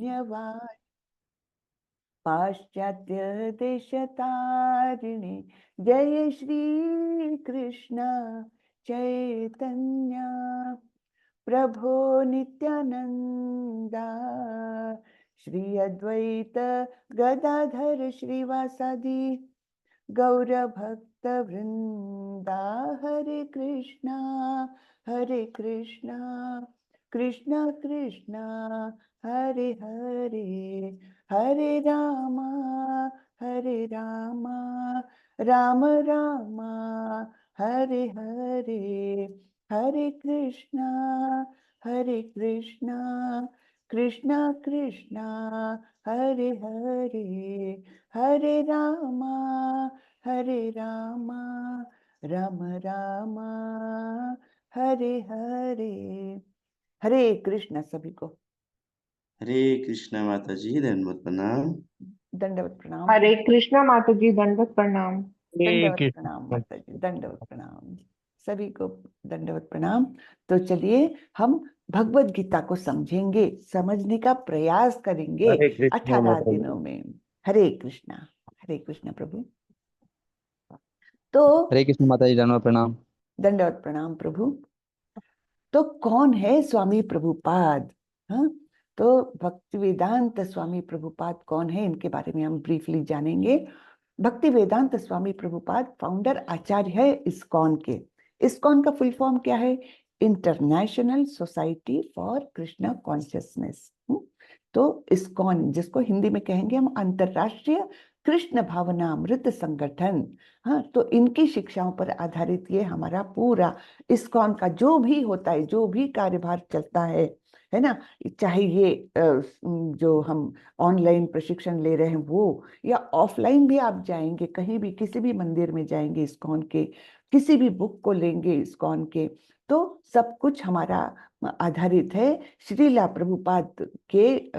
धन्यवाद। पाश्चात्य देशतारिणे जय श्री कृष्ण चैतन्य प्रभो नित्यानंदा श्री अद्वैत गदाधर श्रीवासादि गौर भक्त वृंदा। हरे कृष्णा कृष्णा कृष्णा हरे हरे, हरे रामा राम रामा हरे हरे, हरे कृष्णा कृष्णा कृष्णा हरे हरे, हरे रामा राम रामा हरे हरे। हरे कृष्ण सभी को। हरे कृष्णा माता जी, दंडवत प्रणाम। दंडवत प्रणाम। हरे कृष्णा माता जी, दंडवत प्रणाम। दंडवत प्रणाम माता जी, दंडवत प्रणाम सभी को, दंडवत प्रणाम। तो चलिए हम भगवत गीता को समझेंगे, समझने का प्रयास करेंगे हरे कृष्णा 18 माता जी। दिनों में। हरे कृष्णा प्रभु। तो हरे कृष्ण माता जी, दंडवत प्रणाम। दंडवत प्रणाम प्रभु। तो कौन है स्वामी प्रभुपाद? हाँ, तो भक्ति वेदांत स्वामी प्रभुपाद कौन है, इनके बारे में हम ब्रीफली जानेंगे। भक्ति वेदांत स्वामी प्रभुपाद फाउंडर आचार्य है इस्कॉन के। इस्कॉन का फुल फॉर्म क्या है? International society for Krishna consciousness. तो इस्कॉन, जिसको हिंदी में कहेंगे हम अंतरराष्ट्रीय कृष्ण भावनामृत संगठन। हाँ, तो इनकी शिक्षाओं पर आधारित ये हमारा पूरा इस्कॉन का जो भी होता है, जो भी कार्यभार चलता है ना, चाहे ये जो हम ऑनलाइन प्रशिक्षण ले रहे हैं वो, या ऑफलाइन भी आप जाएंगे कहीं भी, किसी भी मंदिर में जाएंगे इस्कॉन के, किसी भी बुक को लेंगे इस्कॉन के, तो सब कुछ हमारा आधारित है श्रीला प्रभुपाद के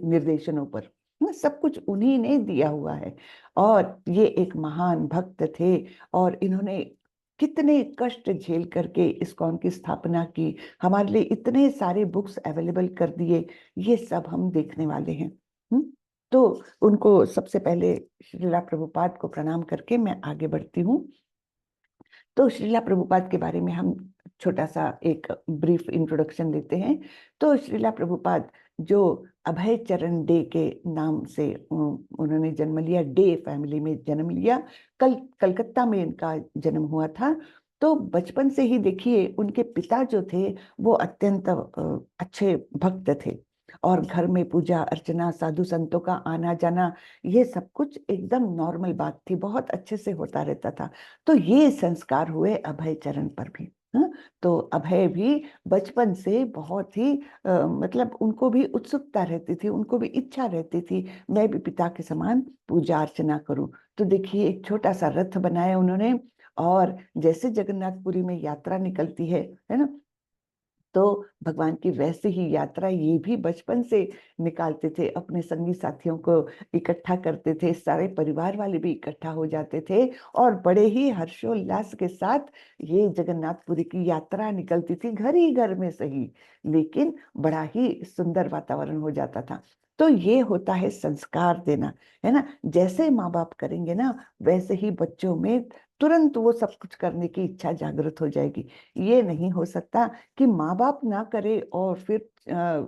निर्देशनों पर। सब कुछ उन्हीं ने दिया हुआ है। और ये एक महान भक्त थे, और इन्होंने कितने कष्ट झेल करके इस्कॉन की स्थापना की, हमारे लिए इतने सारे बुक्स अवेलेबल कर दिए, ये सब हम देखने वाले हैं। तो उनको सबसे पहले श्रीला प्रभुपाद को प्रणाम करके मैं आगे बढ़ती हूँ। तो श्रीला प्रभुपाद के बारे में हम छोटा सा एक ब्रीफ इंट्रोडक्शन लेते हैं। तो श्रीला प्रभुपाद जो अभय चरण डे के नाम से उन्होंने जन्म लिया, डे फैमिली में जन्म लिया। कलकत्ता में इनका जन्म हुआ था। तो बचपन से ही देखिए उनके पिता जो थे वो अत्यंत अच्छे भक्त थे, और घर में पूजा अर्चना, साधु संतों का आना जाना, ये सब कुछ एकदम नॉर्मल बात थी, बहुत अच्छे से होता रहता था। तो ये संस्कार हुए अभय चरण पर भी। हाँ? तो अभय भी बचपन से बहुत ही मतलब उनको भी उत्सुकता रहती थी, उनको भी इच्छा रहती थी मैं भी पिता के समान पूजा अर्चना करूं। तो देखिए एक छोटा सा रथ बनाया उन्होंने, और जैसे जगन्नाथपुरी में यात्रा निकलती है ना, तो भगवान की वैसे ही यात्रा ये भी बचपन से निकालते थे, अपने संगी साथियों को इकट्ठा करते थे, सारे परिवार वाले भी इकट्ठा हो जाते थे, और बड़े ही हर्षोल्लास के साथ ये जगन्नाथपुरी की यात्रा निकलती थी, घर ही घर में सही, लेकिन बड़ा ही सुंदर वातावरण हो जाता था। तो ये होता है संस्कार देना, है ना। जैसे माँ बाप करेंगे ना, वैसे ही बच्चों में तुरंत वो सब कुछ करने की इच्छा जागृत हो जाएगी। ये नहीं हो सकता कि माँ बाप ना करे और फिर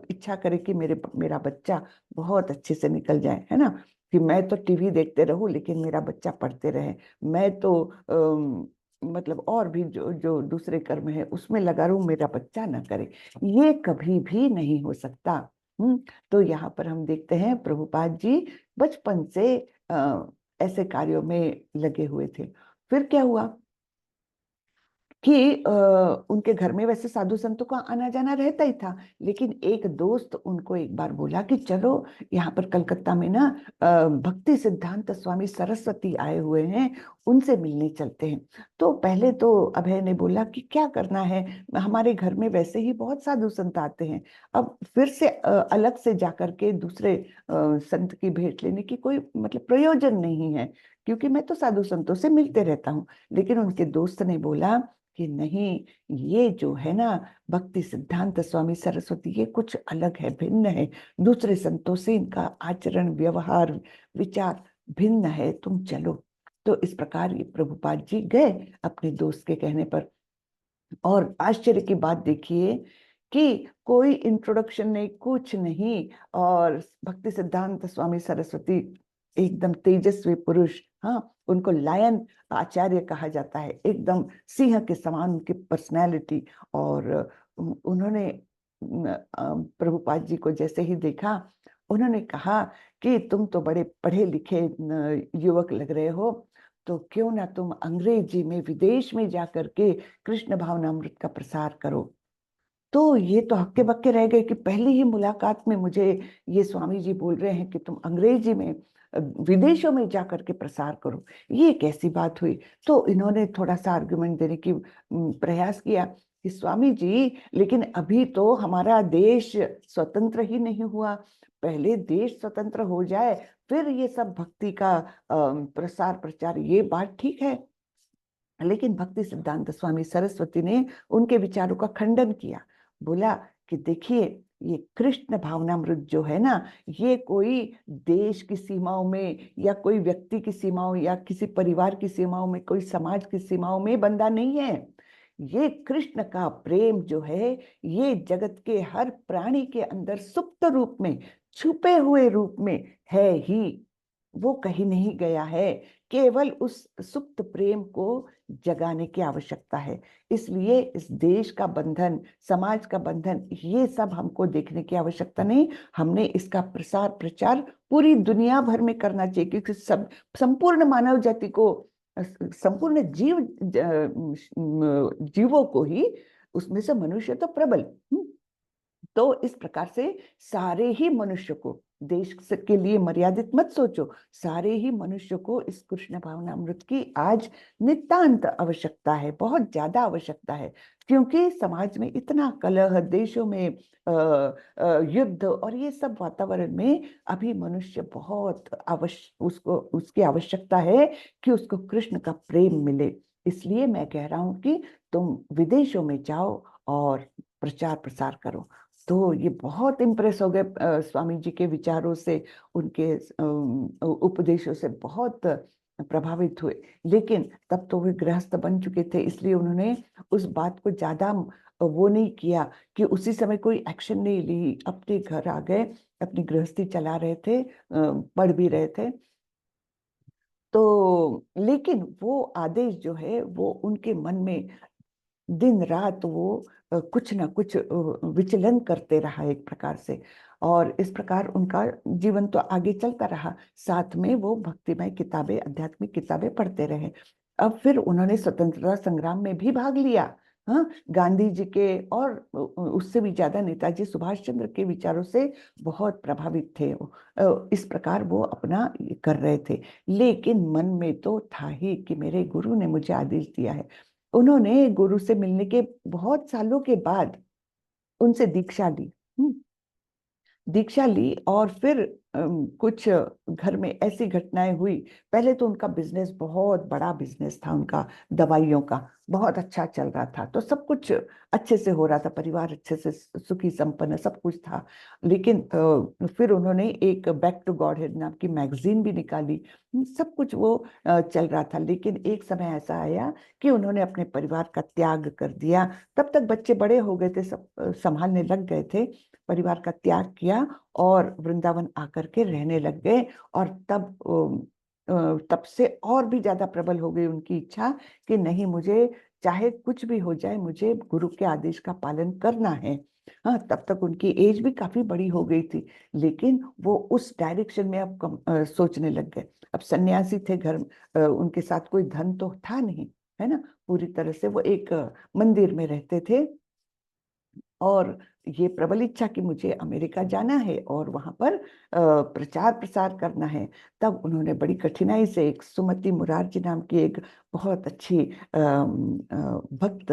इच्छा करे कि मेरा बच्चा बहुत अच्छे से निकल जाए, है ना, कि मैं तो टीवी देखते रहूं लेकिन मेरा बच्चा पढ़ते रहे, मैं तो मतलब और भी जो जो दूसरे कर्म है उसमें लगा रहूं, मेरा बच्चा ना करे। ये कभी भी नहीं हो सकता। तो यहाँ पर हम देखते हैं प्रभुपाद जी बचपन से ऐसे कार्यों में लगे हुए थे। फिर क्या हुआ कि उनके घर में वैसे साधु संतों का आना जाना रहता ही था, लेकिन एक दोस्त उनको एक बार बोला कि चलो यहाँ पर कलकत्ता में ना भक्ति सिद्धांत स्वामी सरस्वती आए हुए हैं, उनसे मिलने चलते हैं। तो पहले तो अभय ने बोला कि क्या करना है, हमारे घर में वैसे ही बहुत साधु संत आते हैं, अब फिर से अलग से जाकर के दूसरे संत की भेंट लेने की कोई मतलब प्रयोजन नहीं है, क्योंकि मैं तो साधु संतों से मिलते रहता हूँ। लेकिन उनके दोस्त ने बोला कि नहीं, ये जो है ना भक्ति सिद्धांत स्वामी सरस्वती, ये कुछ अलग है, भिन्न है, दूसरे संतों से इनका आचरण, व्यवहार, विचार भिन्न है, तुम चलो। तो इस प्रकार ये प्रभुपाद जी गए अपने दोस्त के कहने पर। और आश्चर्य की बात देखिए कि कोई इंट्रोडक्शन नहीं, कुछ नहीं, और भक्ति सिद्धांत स्वामी सरस्वती एकदम तेजस्वी पुरुष, हाँ, उनको लायन आचार्य कहा जाता है, एकदम सिंह के समान उनकी पर्सनैलिटी। और उन्होंने प्रभुपाद जी को जैसे ही देखा, उन्होंने कहा कि तुम तो बड़े पढ़े लिखे युवक लग रहे हो, तो क्यों ना तुम अंग्रेजी में विदेश में जाकर के कृष्ण भावनामृत का प्रसार करो। तो ये तो हक्के बक्के रह गए कि पहली ही मुलाकात में मुझे ये स्वामी जी बोल रहे हैं कि तुम अंग्रेजी में विदेशों में जाकर के प्रसार करो, ये कैसी बात हुई। तो इन्होंने थोड़ा सा आर्गुमेंट देने की प्रयास किया कि स्वामी जी, लेकिन अभी तो हमारा देश स्वतंत्र ही नहीं हुआ, पहले देश स्वतंत्र हो जाए फिर ये सब भक्ति का प्रसार प्रचार, ये बात ठीक है। लेकिन भक्ति सिद्धांत स्वामी सरस्वती ने उनके विचारों का खंडन किया। बोला कि देखिए, ये कृष्ण भावनामृत जो है ना, ये कोई देश की सीमाओं में या कोई व्यक्ति की सीमाओं या किसी परिवार की सीमाओं में, कोई समाज की सीमाओं में बंधा नहीं है। ये कृष्ण का प्रेम जो है, ये जगत के हर प्राणी के अंदर सुप्त रूप में, छुपे हुए रूप में है ही, वो कहीं नहीं गया है। केवल उस सुप्त प्रेम को जगाने की आवश्यकता है। इसलिए इस देश का बंधन, समाज का बंधन, ये सब हमको देखने की आवश्यकता नहीं। हमने इसका प्रसार प्रचार पूरी दुनिया भर में करना चाहिए, क्योंकि सब संपूर्ण मानव जाति को, संपूर्ण जीवों को ही, उसमें से मनुष्य तो प्रबल, तो इस प्रकार से सारे ही मनुष्य को, देश के लिए मर्यादित मत सोचो, सारे ही मनुष्य को इस कृष्ण भावनामृत की आज नितांत आवश्यकता है, बहुत ज्यादा आवश्यकता है। क्योंकि समाज में इतना कलह, देशों में युद्ध और ये सब वातावरण में अभी मनुष्य बहुत उसको, उसकी आवश्यकता है कि उसको कृष्ण का प्रेम मिले। इसलिए मैं कह रहा हूं कि तुम विदेशों में जाओ और प्रचार प्रसार करो। तो ये बहुत इम्प्रेस हो गए स्वामी जी के विचारों से, उनके उपदेशों से बहुत प्रभावित हुए। लेकिन तब तो वे गृहस्थ बन चुके थे, इसलिए उन्होंने उस बात को ज्यादा वो नहीं किया कि उसी समय कोई एक्शन नहीं ली, अपने घर आ गए, अपनी गृहस्थी चला रहे थे, पढ़ भी रहे थे। तो लेकिन वो आदेश जो है वो उनके मन में दिन रात वो कुछ ना कुछ विचलन करते रहा एक प्रकार से। और इस प्रकार उनका जीवन तो आगे चलता रहा, साथ में वो भक्तिमय किताबें, आध्यात्मिक किताबें पढ़ते रहे। अब फिर उन्होंने स्वतंत्रता संग्राम में भी भाग लिया, हाँ, गांधी जी के और उससे भी ज्यादा नेताजी सुभाष चंद्र के विचारों से बहुत प्रभावित थे। इस प्रकार वो अपना कर रहे थे। लेकिन मन में तो था ही कि मेरे गुरु ने मुझे आदेश दिया है। उन्होंने गुरु से मिलने के बहुत सालों के बाद उनसे दीक्षा ली। दीक्षा ली और फिर कुछ घर में ऐसी घटनाएं हुई। पहले तो उनका बिजनेस बहुत बड़ा बिजनेस था, उनका दवाइयों का बहुत अच्छा चल रहा था, तो सब कुछ अच्छे से हो रहा था, परिवार अच्छे से सुखी संपन्न सब कुछ था। लेकिन फिर उन्होंने एक बैक टू गॉडहेड नाम की मैगजीन भी निकाली, सब कुछ वो चल रहा था। लेकिन एक समय ऐसा आया कि उन्होंने अपने परिवार का त्याग कर दिया। तब तक बच्चे बड़े हो गए थे, सब संभालने लग गए थे, परिवार का त्याग किया और वृंदावन आकर के रहने लग गए। और तब से और भी ज्यादा प्रबल हो गई उनकी इच्छा कि नहीं, मुझे चाहे कुछ भी हो जाए, मुझे गुरु के आदेश का पालन करना है। हाँ, तब तक उनकी एज भी काफी बड़ी हो गई थी, लेकिन वो उस डायरेक्शन में अब सोचने लग गए। अब सन्यासी थे, घर उनके साथ कोई धन तो था नहीं, है ना, पूरी तरह से वो एक मंदिर में रहते थे और ये प्रबल इच्छा कि मुझे अमेरिका जाना है और वहां पर प्रचार प्रसार करना है, तब उन्होंने बड़ी कठिनाई से एक सुमति मुरारजी नाम की एक बहुत अच्छी भक्त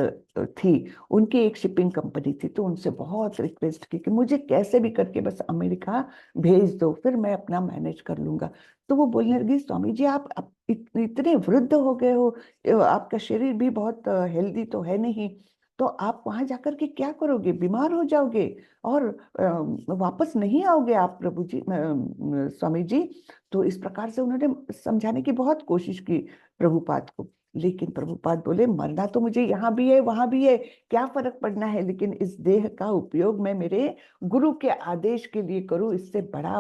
थी, उनकी एक शिपिंग कंपनी थी, तो उनसे बहुत रिक्वेस्ट की कि मुझे कैसे भी करके बस अमेरिका भेज दो, फिर मैं अपना मैनेज कर लूंगा। तो वो बोलने लगी, स्वामी जी आप इतने वृद्ध हो गए हो, आपका शरीर भी बहुत हेल्दी तो है नहीं, तो आप वहां जाकर के क्या करोगे, बीमार हो जाओगे और वापस नहीं आओगे आप प्रभु जी, स्वामी जी। तो इस प्रकार से उन्होंने समझाने की बहुत कोशिश की प्रभुपाद को, लेकिन प्रभुपाद बोले मरना तो मुझे यहाँ भी है वहां भी है, क्या फर्क पड़ना है, लेकिन इस देह का उपयोग मैं मेरे गुरु के आदेश के लिए करूं, इससे बड़ा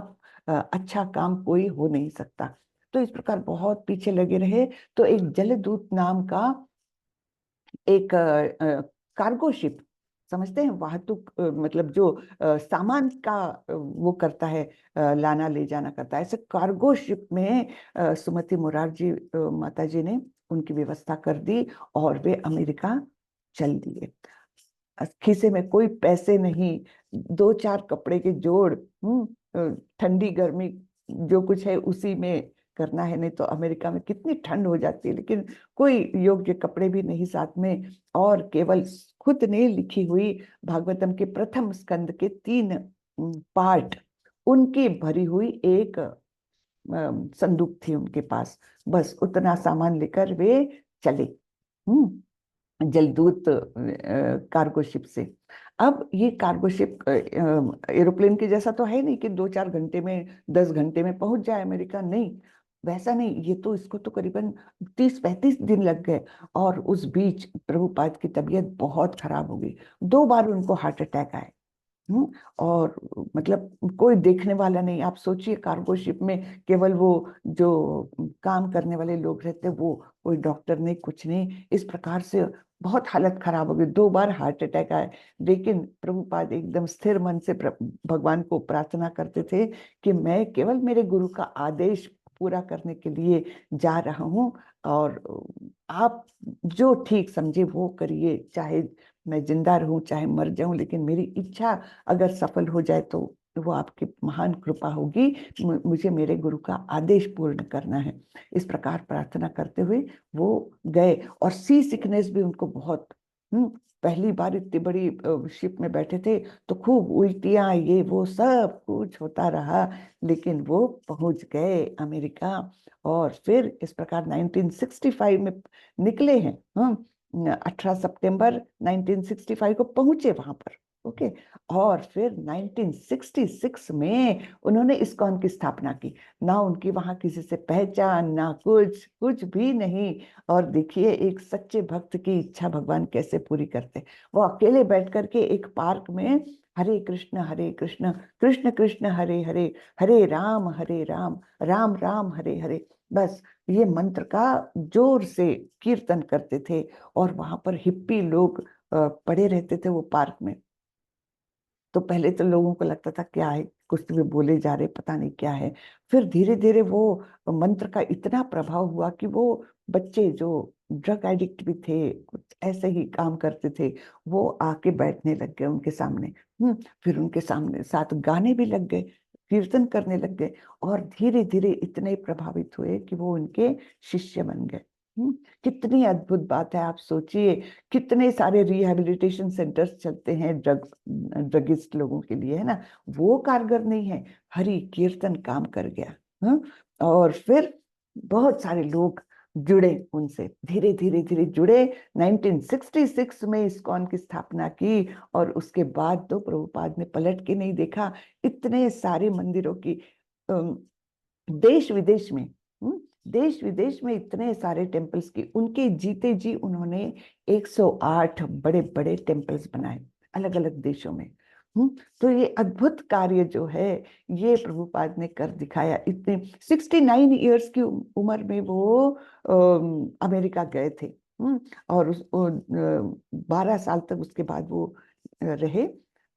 अच्छा काम कोई हो नहीं सकता। तो इस प्रकार बहुत पीछे लगे रहे। तो एक जलदूत नाम का एक कार्गो शिप, समझते हैं, वाहतुक मतलब जो सामान का वो करता है, लाना ले जाना करता है, ऐसे कार्गो शिप में सुमति मुरारजी माता जी ने उनकी व्यवस्था कर दी और वे अमेरिका चल दिए। खीसे में कोई पैसे नहीं, दो चार कपड़े के जोड़, ठंडी गर्मी जो कुछ है उसी में करना है, नहीं तो अमेरिका में कितनी ठंड हो जाती है, लेकिन कोई योग्य कपड़े भी नहीं साथ में, और केवल खुद ने लिखी हुई भागवतम के प्रथम स्कंद के 3 पार्ट, उनकी भरी हुई एक संदूक थी उनके पास, बस उतना सामान लेकर वे चले जलदूत कार्गो शिप से। अब ये कार्गो शिप एरोप्लेन के जैसा तो है नहीं कि 2-4 घंटे में 10 घंटे में पहुंच जाए अमेरिका, नहीं, वैसा नहीं, ये तो इसको तो करीबन 30-35 दिन लग गए। और उस बीच प्रभुपाद की तबीयत बहुत खराब हो गई, 2 बार उनको हार्ट अटैक आए। और मतलब कोई देखने वाला नहीं, आप सोचिए कार्गो शिप में केवल वो जो काम करने वाले लोग रहते, वो कोई डॉक्टर नहीं, कुछ नहीं, इस प्रकार से बहुत हालत खराब हो गई, 2 बार हार्ट अटैक आए। लेकिन प्रभुपाद एकदम स्थिर मन से भगवान को प्रार्थना करते थे कि मैं केवल मेरे गुरु का आदेश पूरा करने के लिए जा रहा हूँ, और आप जो ठीक समझे वो करिए, चाहे मैं जिंदा रहूं चाहे मर जाऊं, लेकिन मेरी इच्छा अगर सफल हो जाए तो वो आपकी महान कृपा होगी, मुझे मेरे गुरु का आदेश पूर्ण करना है। इस प्रकार प्रार्थना करते हुए वो गए, और सी सिकनेस भी उनको बहुत, पहली बार इतनी बड़ी शिप में बैठे थे, तो खूब उल्टियां ये वो सब कुछ होता रहा, लेकिन वो पहुंच गए अमेरिका। और फिर इस प्रकार 1965 में निकले हैं, 18 सितंबर 1965 को पहुंचे वहां पर, ओके। और फिर 1966 में उन्होंने इस्कॉन की स्थापना की, ना उनकी वहां किसी से पहचान, ना कुछ कुछ भी नहीं। और देखिए एक सच्चे भक्त की इच्छा भगवान कैसे पूरी करते, वो अकेले बैठ करके एक पार्क में हरे कृष्ण कृष्ण कृष्ण हरे हरे, हरे राम राम राम हरे हरे, बस ये मंत्र का जोर से कीर्तन करते थे। और वहां पर हिप्पी लोग पड़े रहते थे वो पार्क में। तो पहले तो लोगों को लगता था क्या है, कुछ भी बोले जा रहे, पता नहीं क्या है। फिर धीरे धीरे वो मंत्र का इतना प्रभाव हुआ कि वो बच्चे जो ड्रग एडिक्ट भी थे, कुछ ऐसे ही काम करते थे, वो आके बैठने लग गए उनके सामने। फिर उनके सामने साथ गाने भी लग गए, कीर्तन करने लग गए, और धीरे धीरे इतने प्रभावित हुए कि वो उनके शिष्य बन गए। कितनी अद्भुत बात है, आप सोचिए, कितने सारे रिहैबिलिटेशन सेंटर्स चलते हैं ड्रगिस्ट लोगों के लिए, है ना, वो कारगर नहीं है, हरि कीर्तन काम कर गया। और फिर बहुत सारे लोग जुड़े उनसे, धीरे धीरे धीरे जुड़े, 1966 में इस्कॉन की स्थापना की। और उसके बाद तो प्रभुपाद ने पलट के नहीं देखा, इतने सारे मंदिरों की देश विदेश में, देश विदेश में इतने सारे टेम्पल्स की, उनके जीते जी उन्होंने 108 बड़े बड़े टेम्पल्स बनाए अलग अलग देशों में। तो ये अद्भुत कार्य जो है ये प्रभुपाद ने कर दिखाया। इतने 69 इयर्स की उम्र में वो अमेरिका गए थे। और 12 साल तक उसके बाद वो रहे,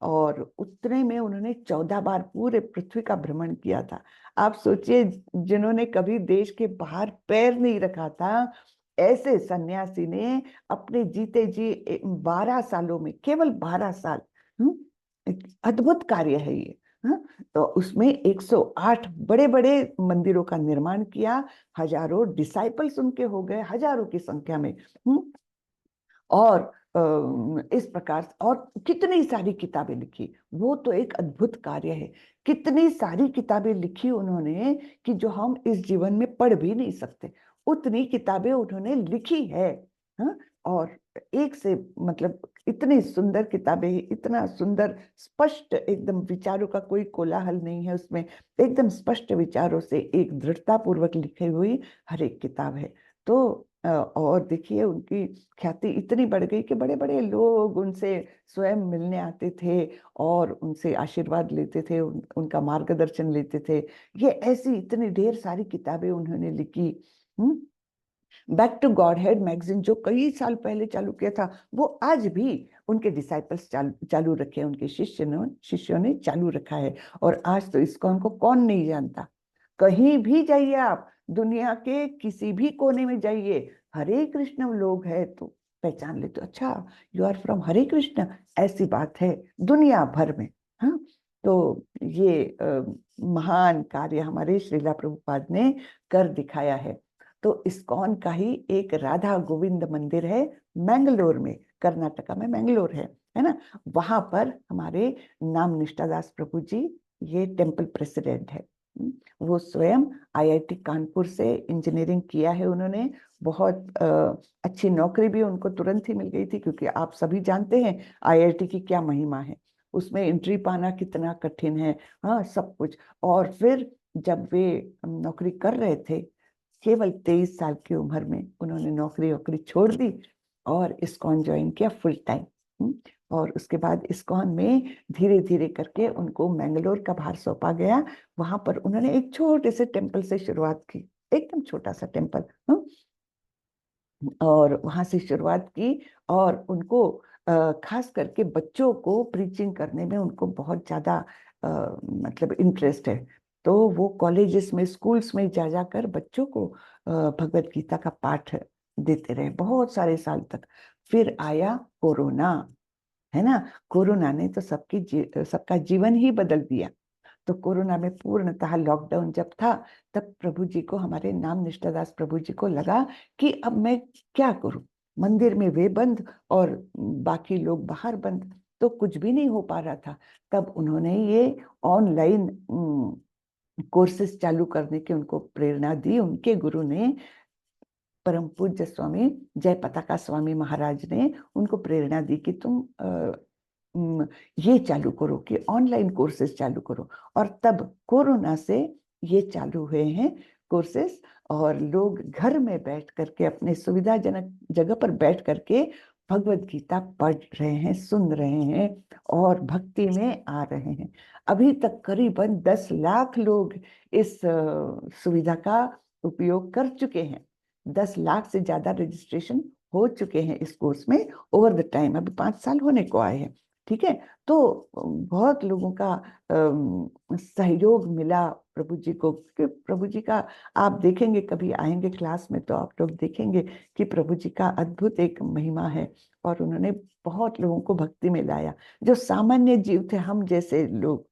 और उतने में उन्होंने 14 बार पूरे पृथ्वी का भ्रमण किया था। आप सोचिए, जिन्होंने कभी देश के बाहर पैर नहीं रखा था, ऐसे सन्यासी ने अपने जीते जी 12 सालों में, केवल 12 साल, एक अद्भुत कार्य है ये। हाँ, तो उसमें 108 बड़े बड़े मंदिरों का निर्माण किया, हजारों डिसाइपल्स उनके हो गए, हजारों की संख्या में। और इस प्रकार और कितनी सारी किताबें लिखी, वो तो एक अद्भुत कार्य है। कितनी सारी किताबें लिखी उन्होंने कि जो हम इस जीवन में पढ़ भी नहीं सकते, उतनी किताबें उन्होंने लिखी है। हाँ, और एक से मतलब इतनी सुंदर किताबें, इतना सुंदर स्पष्ट एकदम, विचारों का कोई कोलाहल नहीं है उसमें, एकदम स्पष्ट विचारों से एक दृढ़ता पूर्वक लिखी हुई हर एक किताब है। तो और देखिए उनकी ख्याति इतनी बढ़ गई कि बड़े बड़े लोग उनसे स्वयं मिलने आते थे और उनसे आशीर्वाद लेते थे, उनका मार्गदर्शन लेते थे। ये ऐसी इतनी ढेर सारी किताबें उन्होंने लिखी। Back to Godhead magazine जो कई साल पहले चालू किया था, वो आज भी उनके डिसाइपल्स चालू रखे, उनके शिष्यों ने चालू रखा है। और आज तो इस्कॉन को कौन नहीं जानता। कहीं भी जाइए आप, दुनिया के किसी भी कोने में जाइए, हरे कृष्ण लोग है तो पहचान लेते, अच्छा यू आर फ्रॉम हरे कृष्ण, ऐसी बात है दुनिया भर में। हाँ, तो ये महान कार्य हमारे श्रीला प्रभुपाद ने कर दिखाया है। तो इस्कॉन का ही एक राधा गोविंद मंदिर है मैंगलोर में, कर्नाटका में मैंगलोर है ना। वहां पर हमारे नाम निष्ठादास प्रभु जी ये टेम्पल प्रेसिडेंट है। वो स्वयं आईआईटी कानपुर से इंजीनियरिंग किया है उन्होंने। बहुत अच्छी नौकरी भी उनको तुरंत ही मिल गई थी, क्योंकि आप सभी जानते हैं आईआईटी की क्या महिमा है, उसमें एंट्री पाना कितना कठिन है। हाँ, सब कुछ। और फिर जब वे नौकरी कर रहे थे, केवल 23 साल की उम्र में उन्होंने नौकरी वोकरी छोड़ दी और इस्कॉन ज्वाइन किया फुल टाइम। और उसके बाद इस्कॉन में धीरे धीरे करके उनको मैंगलोर का भार सौंपा गया। वहां पर उन्होंने एक छोटे से टेम्पल से शुरुआत की, एकदम छोटा सा टेम्पल, और वहां से शुरुआत की। और उनको खास करके बच्चों को प्रीचिंग करने में उनको बहुत ज्यादा मतलब इंटरेस्ट है। तो वो कॉलेजेस में, स्कूल्स में जा जाकर बच्चों को भगवत गीता का पाठ देते रहे बहुत सारे साल तक। फिर आया कोरोना, है ना। कोरोना ने तो सबका जीवन ही बदल दिया। तो कोरोना में पूर्णतः लॉकडाउन जब था, तब प्रभु जी को, हमारे नाम निष्ठादास प्रभु जी को लगा कि अब मैं क्या करूं। मंदिर में वे बंद और बाकी लोग बाहर बंद, तो कुछ भी नहीं हो पा रहा था। तब उन्होंने ये ऑनलाइन कोर्सेज चालू करने की उनको प्रेरणा दी। उनके गुरु ने, परम पूज्य स्वामी जय पताका स्वामी महाराज ने उनको प्रेरणा दी कि तुम ये चालू करो, कि ऑनलाइन कोर्सेज चालू करो। और तब कोरोना से ये चालू हुए हैं कोर्सेज, और लोग घर में बैठ करके, अपने सुविधाजनक जगह पर बैठ करके भगवत गीता पढ़ रहे हैं, सुन रहे हैं और भक्ति में आ रहे हैं। अभी तक करीबन 10 लाख लोग इस सुविधा का उपयोग कर चुके हैं। 10 लाख से ज्यादा रजिस्ट्रेशन हो चुके हैं इस कोर्स में ओवर द टाइम, अभी 5 साल होने को आए हैं। ठीक है, तो बहुत लोगों का सहयोग मिला प्रभु जी को, कि प्रभु जी का आप देखेंगे, कभी आएंगे क्लास में तो आप लोग देखेंगे कि प्रभु जी का अद्भुत एक महिमा है। और उन्होंने बहुत लोगों को भक्ति में लाया, जो सामान्य जीव थे, हम जैसे लोग,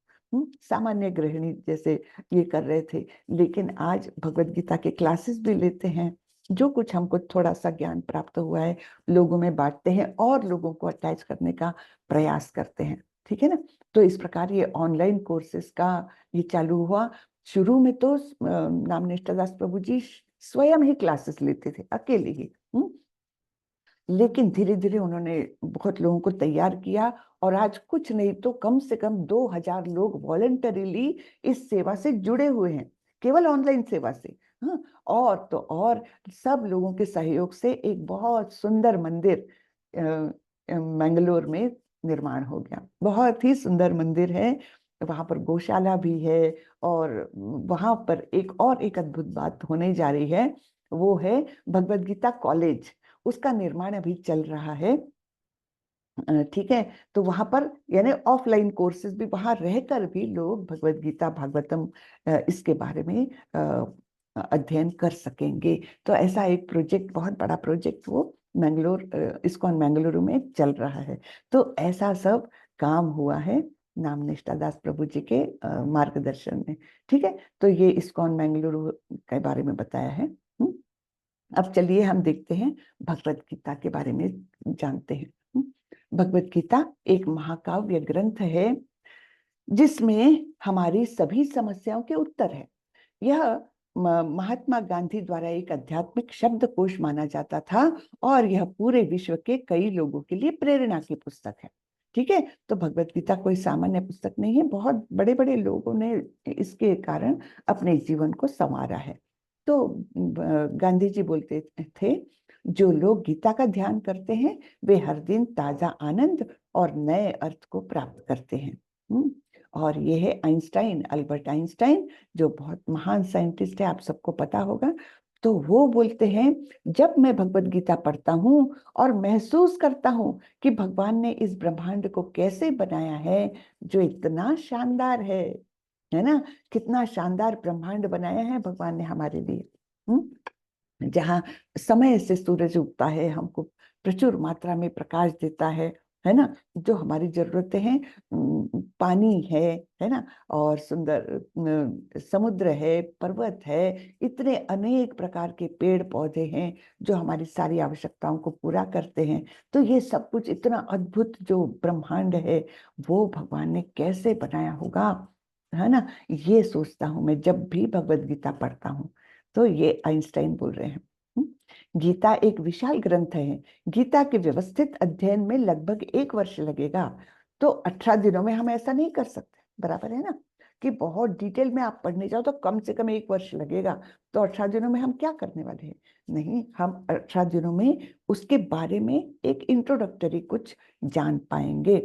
सामान्य गृहिणी जैसे ये कर रहे थे, लेकिन आज भगवत गीता के क्लासेस भी लेते हैं। जो कुछ हमको थोड़ा सा ज्ञान प्राप्त हुआ है, लोगों में बांटते हैं और लोगों को अटैच करने का प्रयास करते हैं। ठीक है ना। तो इस प्रकार ये ऑनलाइन कोर्सेज का ये चालू हुआ। शुरू में तो नाम निष्ठादास प्रभु जी स्वयं ही क्लासेस लेते थे, अकेले ही। लेकिन धीरे धीरे उन्होंने बहुत लोगों को तैयार किया, और आज कुछ नहीं तो कम से कम 2000 लोग वॉलंटरीली इस सेवा से जुड़े हुए हैं, केवल ऑनलाइन सेवा से। हाँ, और तो और सब लोगों के सहयोग से एक बहुत सुंदर मंदिर मैंगलोर में निर्माण हो गया। बहुत ही सुंदर मंदिर है, वहां पर गौशाला भी है। और वहां पर एक अद्भुत बात होने जा रही है, वो है भगवत गीता कॉलेज, उसका निर्माण अभी चल रहा है। ठीक है, तो वहां पर यानी ऑफलाइन कोर्सेज भी, वहां रहकर भी लोग भगवत गीता भागवतम इसके बारे में अध्ययन कर सकेंगे। तो ऐसा एक प्रोजेक्ट, बहुत बड़ा प्रोजेक्ट वो मैंगलोर, इस्कॉन मैंगलुरु में चल रहा है। तो ऐसा सब काम हुआ है। नाम निष्ठादास प्रभु जी के मार्गदर्शन में। ठीक है, तो ये इस्कॉन बेंगलुरु के बारे में बताया है। अब चलिए हम देखते हैं भगवत गीता के बारे में जानते हैं। भगवत गीता एक महाकाव्य ग्रंथ है जिसमें हमारी सभी समस्याओं के उत्तर है। यह महात्मा गांधी द्वारा एक आध्यात्मिक शब्दकोश माना जाता था और यह पूरे विश्व के कई लोगों के लिए प्रेरणा की पुस्तक है। ठीक है, तो भगवत गीता कोई सामान्य पुस्तक नहीं है, बहुत बड़े बड़े लोगों ने इसके कारण अपने जीवन को संवारा है। तो गांधी जी बोलते थे, जो लोग गीता का ध्यान करते हैं वे हर दिन ताजा आनंद और नए अर्थ को प्राप्त करते हैं। और ये है आइंस्टाइन, अल्बर्ट आइंस्टाइन, जो बहुत महान साइंटिस्ट है, आप सबको पता होगा। तो वो बोलते हैं, जब मैं भगवत गीता पढ़ता हूँ और महसूस करता हूँ कि भगवान ने इस ब्रह्मांड को कैसे बनाया है जो इतना शानदार है ना, कितना शानदार ब्रह्मांड बनाया है भगवान ने हमारे लिए। जहाँ समय से सूरज उगता है, हमको प्रचुर मात्रा में प्रकाश देता है ना, जो हमारी जरूरतें हैं, पानी है ना, और सुंदर समुद्र है, पर्वत है, इतने अनेक प्रकार के पेड़ पौधे हैं जो हमारी सारी आवश्यकताओं को पूरा करते हैं। तो ये सब कुछ इतना अद्भुत जो ब्रह्मांड है वो भगवान ने कैसे बनाया होगा, है ना, ये सोचता हूँ मैं जब भी भगवत गीता पढ़ता हूँ। तो ये आइंस्टाइन बोल रहे हैं। गीता एक विशाल ग्रंथ है। गीता के व्यवस्थित अध्ययन में लगभग 1 वर्ष लगेगा। तो 18 दिनों में हम ऐसा नहीं कर सकते, बराबर है ना, कि बहुत डिटेल में आप पढ़ने जाओ तो कम से कम 1 वर्ष लगेगा। तो 18 दिनों में हम क्या करने वाले हैं? नहीं, हम 18 दिनों में उसके बारे में एक इंट्रोडक्टरी कुछ जान पाएंगे।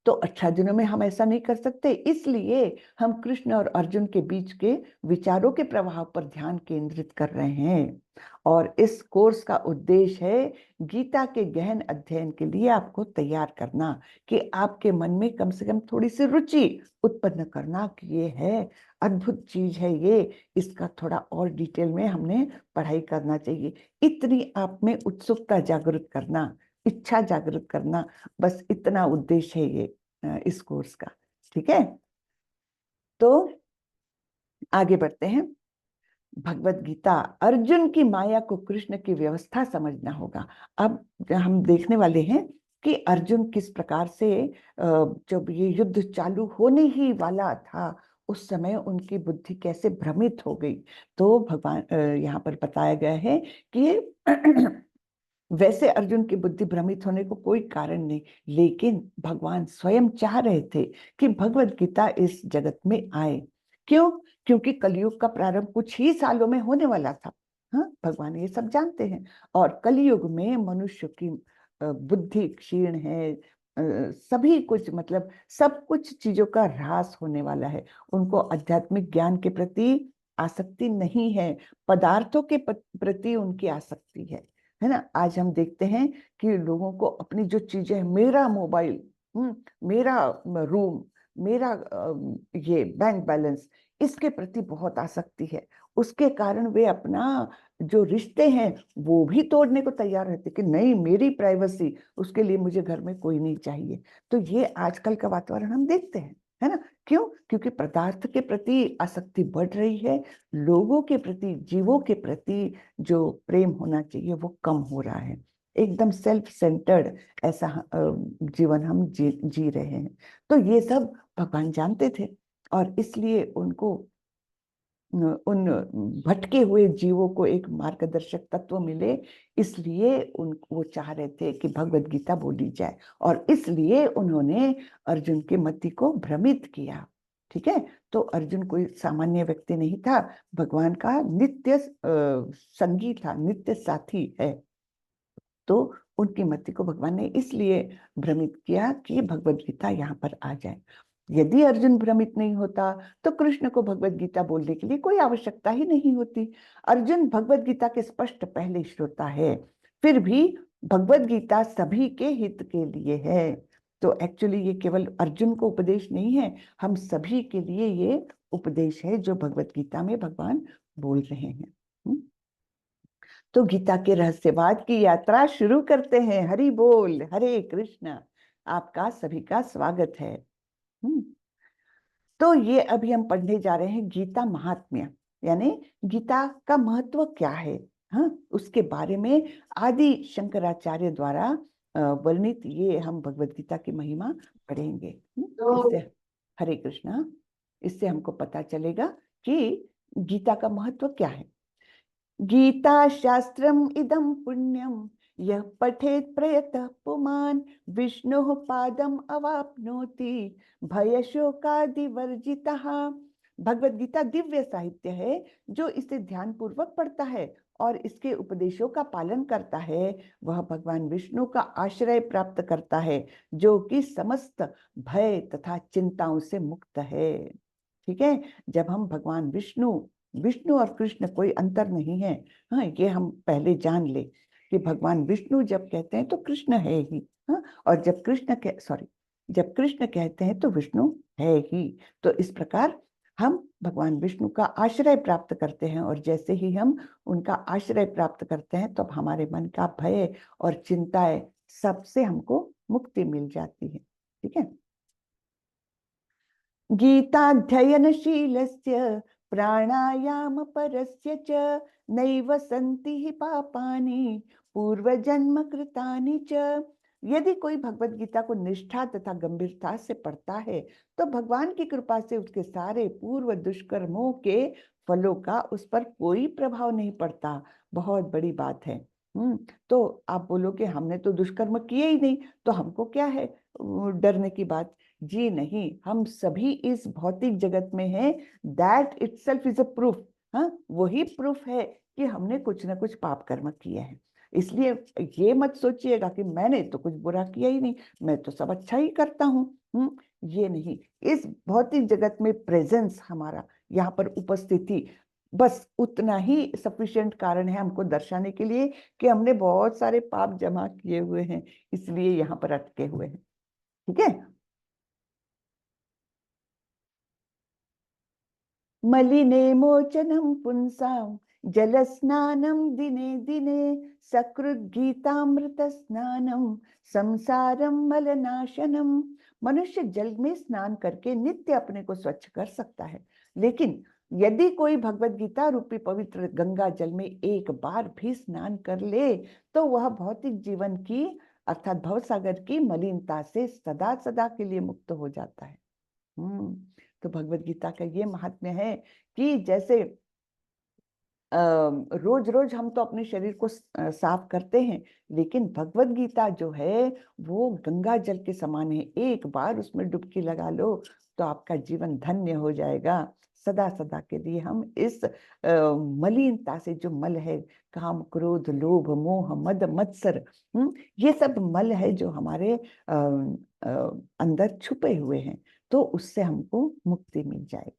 तो 18 दिनों में हम ऐसा नहीं कर सकते, इसलिए हम कृष्ण और अर्जुन के बीच के विचारों के प्रभाव पर ध्यान केंद्रित कर रहे हैं। और इस कोर्स का उद्देश्य है गीता के गहन अध्ययन के लिए आपको तैयार करना, कि आपके मन में कम से कम थोड़ी सी रुचि उत्पन्न करना कि ये है, अद्भुत चीज है ये, इसका थोड़ा और डिटेल में हमने पढ़ाई करना चाहिए। इतनी आप में उत्सुकता जागृत करना, इच्छा जागृत करना, बस इतना उद्देश्य है ये इस कोर्स का। ठीक है, तो आगे बढ़ते हैं। भगवत गीता, अर्जुन की माया को कृष्ण की व्यवस्था समझना होगा। अब हम देखने वाले हैं कि अर्जुन किस प्रकार से जब ये युद्ध चालू होने ही वाला था उस समय उनकी बुद्धि कैसे भ्रमित हो गई। तो भगवान यहाँ पर बताया गया है कि वैसे अर्जुन की बुद्धि भ्रमित होने को कोई कारण नहीं, लेकिन भगवान स्वयं चाह रहे थे कि भगवत गीता इस जगत में आए। क्यों? क्योंकि कलयुग का प्रारंभ कुछ ही सालों में होने वाला था। हाँ, भगवान ये सब जानते हैं। और कलयुग में मनुष्य की बुद्धि क्षीण है, सभी कुछ, मतलब सब कुछ चीजों का ह्रास होने वाला है। उनको आध्यात्मिक ज्ञान के प्रति आसक्ति नहीं है, पदार्थों के प्रति उनकी आसक्ति है ना। आज हम देखते हैं कि लोगों को अपनी जो चीजें, मेरा मोबाइल, मेरा रूम, मेरा ये बैंक बैलेंस, इसके प्रति बहुत आसक्ति है। उसके कारण वे अपना जो रिश्ते हैं वो भी तोड़ने को तैयार रहते कि नहीं, मेरी प्राइवेसी, उसके लिए मुझे घर में कोई नहीं चाहिए। तो ये आजकल का वातावरण हम देखते हैं, है ना। क्यों? क्योंकि पदार्थ के प्रति आसक्ति बढ़ रही है, लोगों के प्रति, जीवों के प्रति जो प्रेम होना चाहिए वो कम हो रहा है। एकदम सेल्फ सेंटर्ड ऐसा जीवन हम जी रहे हैं। तो ये सब भगवान जानते थे और इसलिए उनको उन भटके हुए जीवों को एक मार्गदर्शक तत्व मिले, इसलिए वो चाह रहे थे कि भगवत गीता बोली जाए, और इसलिए उन्होंने अर्जुन के मति को भ्रमित किया। ठीक है, तो अर्जुन कोई सामान्य व्यक्ति नहीं था, भगवान का नित्य संगी था, नित्य साथी है। तो उनकी मति को भगवान ने इसलिए भ्रमित किया कि भगवत गीता यहाँ पर आ जाए। यदि अर्जुन भ्रमित नहीं होता तो कृष्ण को भगवत गीता बोलने के लिए कोई आवश्यकता ही नहीं होती। अर्जुन भगवत गीता के स्पष्ट पहले श्रोता है, फिर भी भगवत गीता सभी के हित के लिए है। तो एक्चुअली ये केवल अर्जुन को उपदेश नहीं है, हम सभी के लिए ये उपदेश है जो भगवत गीता में भगवान बोल रहे हैं। तो गीता के रहस्यवाद की यात्रा शुरू करते हैं। हरि बोल, हरे कृष्ण। आपका सभी का स्वागत है। तो ये अभी हम पढ़ने जा रहे हैं गीता महात्म्य, यानी गीता का महत्व क्या है, हाँ, उसके बारे में आदि शंकराचार्य द्वारा वर्णित ये हम भगवत गीता की महिमा पढ़ेंगे। इससे हरे कृष्णा, इससे हमको पता चलेगा कि गीता का महत्व क्या है। गीता शास्त्रम इदं पुण्यम यह पठेत प्रयतः पुमान् विष्णुः पादम अवाप्नोति भयशोकादिवर्जितः। भगवत गीता दिव्य साहित्य है, जो इसे ध्यान पूर्वक पढ़ता है और इसके उपदेशों का पालन करता है, वह भगवान विष्णु का आश्रय प्राप्त करता है, जो कि समस्त भय तथा चिंताओं से मुक्त है। ठीक है, जब हम भगवान विष्णु, विष्णु और कृष्ण कोई अंतर नहीं है, हाँ, ये हम पहले जान ले कि भगवान विष्णु जब कहते हैं तो कृष्ण है ही, हाँ, और जब जब कृष्ण कहते हैं तो विष्णु है ही। तो इस प्रकार हम भगवान विष्णु का आश्रय प्राप्त करते हैं, और जैसे ही हम उनका आश्रय प्राप्त करते हैं तो हमारे मन का भय और चिंताएं सबसे हमको मुक्ति मिल जाती है। ठीक है, गीताध्ययनशीलस्य प्राणायामपरस्य च नैव सन्ति हि पापानि पूर्वजन्म कृतानि च। यदि कोई भगवत गीता को निष्ठा तथा गंभीरता से पढ़ता है तो भगवान की कृपा से उसके सारे पूर्व दुष्कर्मों के फलों का उस पर कोई प्रभाव नहीं पड़ता। बहुत बड़ी बात है। तो आप बोलोगे हमने तो दुष्कर्म किए ही नहीं, तो हमको क्या है डरने की बात। जी नहीं, हम सभी इस भौतिक जगत में हैं। That itself is a proof. हाँ, वही प्रूफ है कि हमने कुछ ना कुछ पाप कर्म किए हैं। इसलिए ये मत सोचिएगा कि मैंने तो कुछ बुरा किया ही नहीं, मैं तो सब अच्छा ही करता हूँ। ये नहीं, इस भौतिक जगत में प्रेजेंस हमारा, यहाँ पर उपस्थिति, बस उतना ही सफिशिएंट कारण है हमको दर्शाने के लिए कि हमने बहुत सारे पाप जमा किए हुए हैं, इसलिए यहाँ पर अटके हुए हैं। ठीक है, मलिने मोचनं पुंसां जलस्नानं दिने दिने सकृद्गीतामृत स्नानं संसारम मलनाशनम। मनुष्य जल में स्नान करके नित्य अपने को स्वच्छ कर सकता है, लेकिन यदि कोई भगवत गीता रूपी पवित्र गंगा जल में एक बार भी स्नान कर ले तो वह भौतिक जीवन की अर्थात भवसागर की मलिनता से सदा सदा के लिए मुक्त हो जाता है। तो भगवत गीता का ये महात्म्य है कि जैसे रोज रोज हम तो अपने शरीर को साफ करते हैं, लेकिन भगवत गीता जो है वो गंगा जल के समान है। एक बार उसमें डुबकी लगा लो तो आपका जीवन धन्य हो जाएगा। सदा सदा के लिए हम इस मलिनता से, जो मल है, काम क्रोध लोभ मोह मद मत्सर, ये सब मल है जो हमारे अंदर छुपे हुए हैं, तो उससे हमको मुक्ति मिल जाएगी।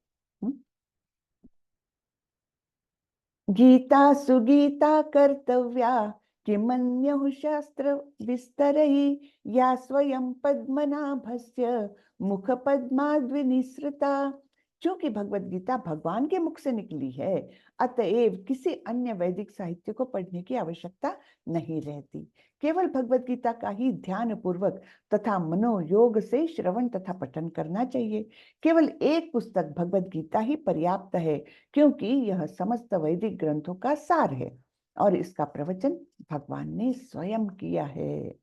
गीता सुगीता कर्तव्या किमन्यः शास्त्र विस्तरैः या स्वयं पद्मनाभस्य मुख पद्माद्विनिसृता। क्योंकि भगवत गीता भगवान के मुख से निकली है, अतएव किसी अन्य वैदिक साहित्य को पढ़ने की आवश्यकता नहीं रहती। केवल भगवत गीता का ही ध्यान पूर्वक तथा मनोयोग से श्रवण तथा पठन करना चाहिए। केवल एक पुस्तक भगवत गीता ही पर्याप्त है, क्योंकि यह समस्त वैदिक ग्रंथों का सार है और इसका प्रवचन भगवान ने स्वयं किया है।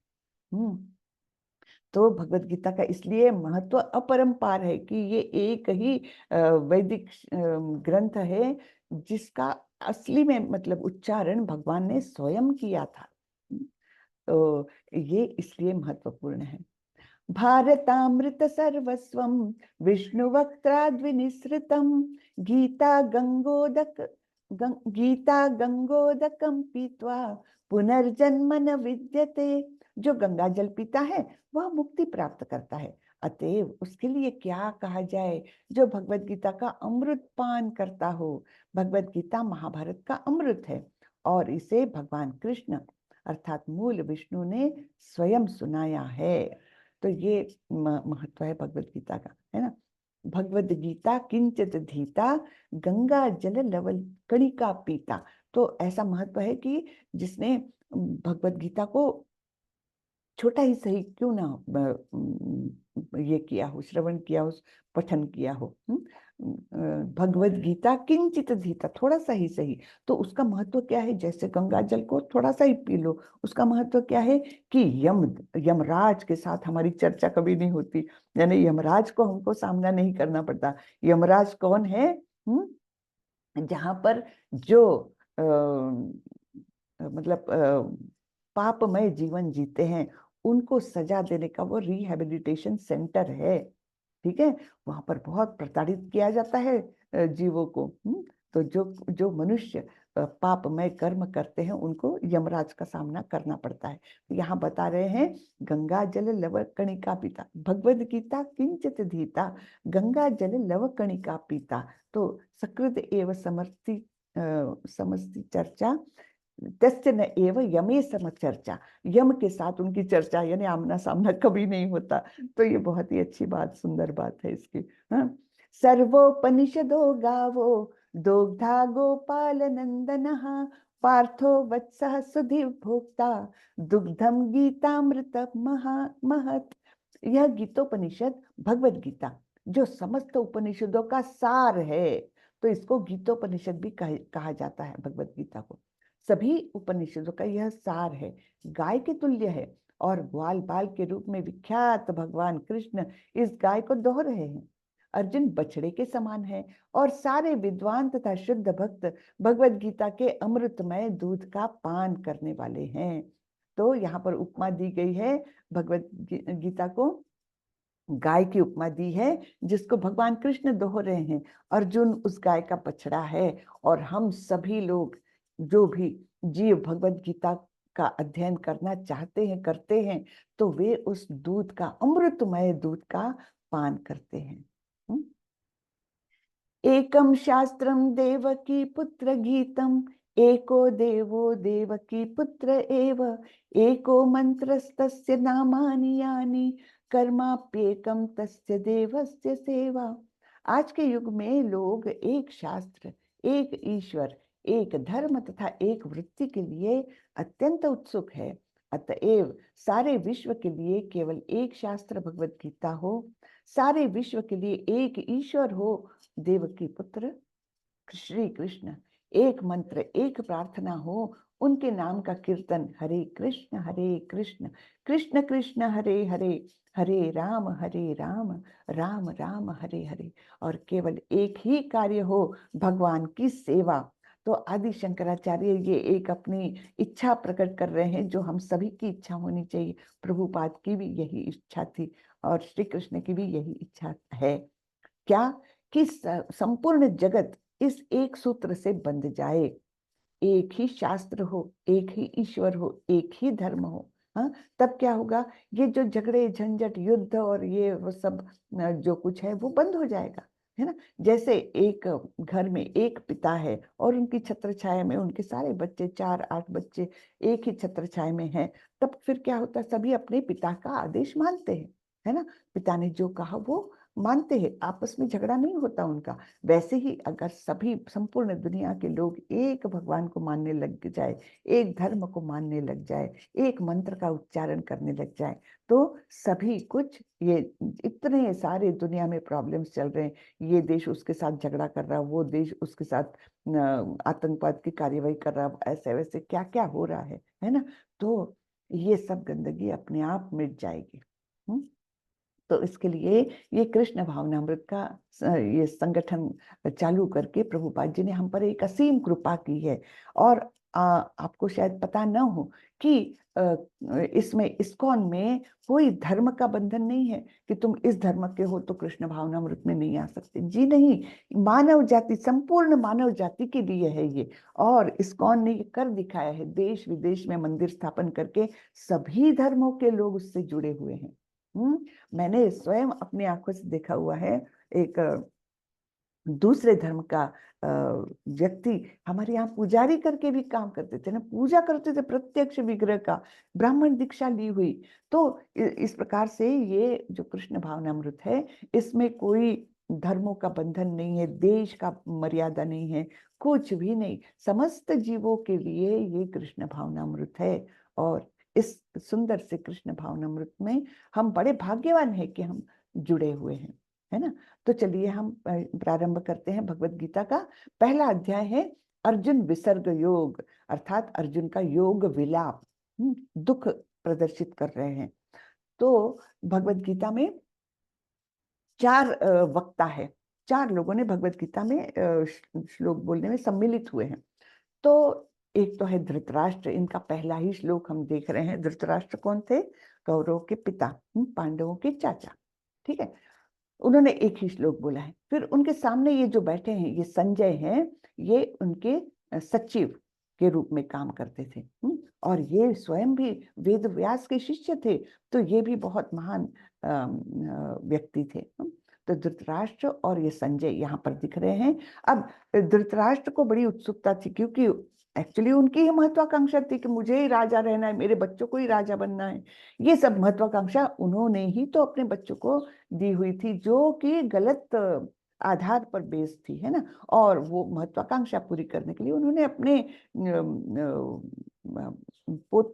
तो भगवत गीता का इसलिए महत्व अपरंपार है कि ये एक ही वैदिक ग्रंथ है जिसका असली में मतलब उच्चारण भगवान ने स्वयं किया था। तो ये इसलिए महत्वपूर्ण है। भारतामृत सर्वस्वं विष्णुवक्त्राद्विनिसृतं गीता गंगोदकं पीत्वा पुनर्जन्म न विद्यते। जो गंगा जल पीता है वह मुक्ति प्राप्त करता है, अतएव उसके लिए क्या कहा जाए। जो भगवत गीता का अमृत पान करता हो। भगवत गीता महाभारत का अमृत है और इसे भगवान कृष्ण अर्थात मूल विष्णु ने स्वयं सुनाया है। तो ये महत्व है भगवत गीता का, है ना। भगवत गीता किंचित धीता गंगा जल लवल कणिका पीता। तो ऐसा महत्व है कि जिसने भगवत गीता को छोटा ही सही क्यों ना ये किया हो, श्रवण किया हो, पठन किया हो। भगवत गीता किंचित धीता, थोड़ा सा ही सही। तो उसका महत्व क्या है? जैसे गंगा जल को थोड़ा सा ही पी लो, उसका महत्व क्या है कि यमराज के साथ हमारी चर्चा कभी नहीं होती, यानी यमराज को हमको सामना नहीं करना पड़ता। यमराज कौन है? जहां पर जो मतलब पापमय जीवन जीते हैं, उनको सजा देने का वो रिहैबिलिटेशन सेंटर है। ठीक है, वहां पर बहुत प्रताड़ित किया जाता है जीवों को। तो जो जो मनुष्य पापमय कर्म करते हैं, उनको यमराज का सामना करना पड़ता है। यहाँ बता रहे हैं गंगा जल लव कणिका पीता, भगवद गीता किंचित धीता, गंगा जल लव कणिका पीता। तो सकृत एव समस्ति चर्चा तस्य न एव यमे सम चर्चा, यम के साथ उनकी चर्चा यानी आमना सामना कभी नहीं होता। तो ये बहुत ही अच्छी बात, सुंदर बात है इसकी। हाँ, सर्वोपनिषदो गावो दोग्धा गोपाल नंदनः, पार्थो वत्सः सुधीव भोक्ता, दुग्धम गीतामृत महत। यह गीतोपनिषद भगवत गीता जो समस्त उपनिषदों का सार है, तो इसको गीतोपनिषद भी कहा जाता है। भगवत गीता को सभी उपनिषदों का यह सार है, गाय के तुल्य है। और ग्वाल बाल के रूप में विख्यात भगवान कृष्ण इस गाय को दोह रहे हैं। अर्जुन बछड़े के समान है, और सारे विद्वान तथा शुद्ध भक्त भगवत गीता के अमृतमय दूध का पान करने वाले हैं। तो यहाँ पर उपमा दी गई है, भगवत गीता को गाय की उपमा दी है, जिसको भगवान कृष्ण दोह रहे हैं। अर्जुन उस गाय का बछड़ा है, और हम सभी लोग जो भी जीव भगवत गीता का अध्ययन करना चाहते हैं, करते हैं, तो वे उस दूध का, अमृतमय दूध का पान करते हैं। एकम शास्त्रम देवकी पुत्र गीतम, एको देवो देवकी पुत्र एव, एको मंत्रस्तस्य नामानि यानि, कर्माप्येकम तस्य देवस्य सेवा। आज के युग में लोग एक शास्त्र, एक ईश्वर, एक धर्म तथा एक वृत्ति के लिए अत्यंत उत्सुक है। अतएव सारे विश्व के लिए केवल एक शास्त्र भगवत गीता हो, सारे विश्व के लिए एक ईश्वर हो, देवकी पुत्र श्री कृष्ण, एक मंत्र, एक प्रार्थना हो, उनके नाम का कीर्तन, हरे कृष्ण कृष्ण कृष्ण हरे हरे, हरे राम राम राम हरे हरे। और केवल एक ही कार्य हो, भगवान की सेवा। तो आदि शंकराचार्य ये एक अपनी इच्छा प्रकट कर रहे हैं, जो हम सभी की इच्छा होनी चाहिए। प्रभुपाद की भी यही इच्छा थी, और श्री कृष्ण की भी यही इच्छा है। क्या? कि संपूर्ण जगत इस एक सूत्र से बंध जाए, एक ही शास्त्र हो, एक ही ईश्वर हो, एक ही धर्म हो। हाँ, तब क्या होगा? ये जो झगड़े झंझट युद्ध और ये वो सब जो कुछ है, वो बंद हो जाएगा, है ना। जैसे एक घर में एक पिता है, और उनकी छत्र छाया में उनके सारे बच्चे, 4-8 बच्चे एक ही छत्र छाया में हैं, तब फिर क्या होता है? सभी अपने पिता का आदेश मानते हैं, है ना। पिता ने जो कहा वो मानते हैं, आपस में झगड़ा नहीं होता उनका। वैसे ही अगर सभी, संपूर्ण दुनिया के लोग एक भगवान को मानने लग जाए, एक धर्म को मानने लग जाए, एक मंत्र का उच्चारण करने लग जाए, तो सभी कुछ, ये इतने सारे दुनिया में प्रॉब्लम्स चल रहे हैं, ये देश उसके साथ झगड़ा कर रहा, वो देश उसके साथ आतंकवाद की कार्यवाही कर रहा, ऐसे वैसे क्या क्या हो रहा है ना। तो ये सब गंदगी अपने आप मिट जाएगी। तो इसके लिए ये कृष्ण भावनामृत का ये संगठन चालू करके प्रभुपाद जी ने हम पर एक असीम कृपा की है। और आपको शायद पता न हो कि इसमें, इस्कॉन में कोई धर्म का बंधन नहीं है कि तुम इस धर्म के हो तो कृष्ण भावनामृत में नहीं आ सकते। जी नहीं, मानव जाति, संपूर्ण मानव जाति के लिए है ये। और इस्कॉन ने ये कर दिखाया है, देश विदेश में मंदिर स्थापन करके सभी धर्मों के लोग उससे जुड़े हुए हैं। मैंने स्वयं अपनी आंखों से देखा हुआ है, एक दूसरे धर्म का व्यक्ति हमारे यहाँ पुजारी करके भी काम करते थे ना, पूजा करते थे प्रत्यक्ष विग्रह का, ब्राह्मण दीक्षा ली हुई। तो इस प्रकार से ये जो कृष्ण भावनामृत है, इसमें कोई धर्मों का बंधन नहीं है, देश का मर्यादा नहीं है, कुछ भी नहीं। समस्त जीवों के लिए ये कृष्ण भावनामृत है। और इस सुंदर से कृष्ण भावनामृत में हम बड़े भाग्यवान हैं कि हम जुड़े हुए हैं, है ना। तो चलिए हम प्रारंभ करते हैं भगवत गीता का। पहला अध्याय है अर्जुन विसर्ग योग, अर्थात अर्जुन का योग विलाप, दुख प्रदर्शित कर रहे हैं। तो भगवत गीता में 4 वक्ता है, 4 लोगों ने भगवत गीता में श्लोक बोलने में सम्मिलित हुए हैं। तो एक तो है धृतराष्ट्र, इनका पहला ही श्लोक हम देख रहे हैं। धृतराष्ट्र कौन थे? कौरवों के पिता, पांडवों के चाचा, ठीक है। उन्होंने एक ही श्लोक बोला है। फिर उनके सामने ये जो बैठे हैं ये संजय हैं, ये उनके सचिव के रूप में काम करते थे, और ये स्वयं भी वेद व्यास के शिष्य थे, तो ये भी बहुत महान व्यक्ति थे। तो धृतराष्ट्र और ये संजय यहाँ पर दिख रहे हैं। अब धृतराष्ट्र को बड़ी उत्सुकता थी, क्योंकि एक्चुअली उनकी ही महत्वाकांक्षा थी कि मुझे ही राजा रहना है, मेरे बच्चों को ही राजा बनना है। ये सब महत्वाकांक्षा उन्होंने ही तो अपने बच्चों को दी हुई थी, जो कि गलत आधार पर बेस्ड थी, है ना। और वो महत्वाकांक्षा पूरी करने के लिए उन्होंने अपने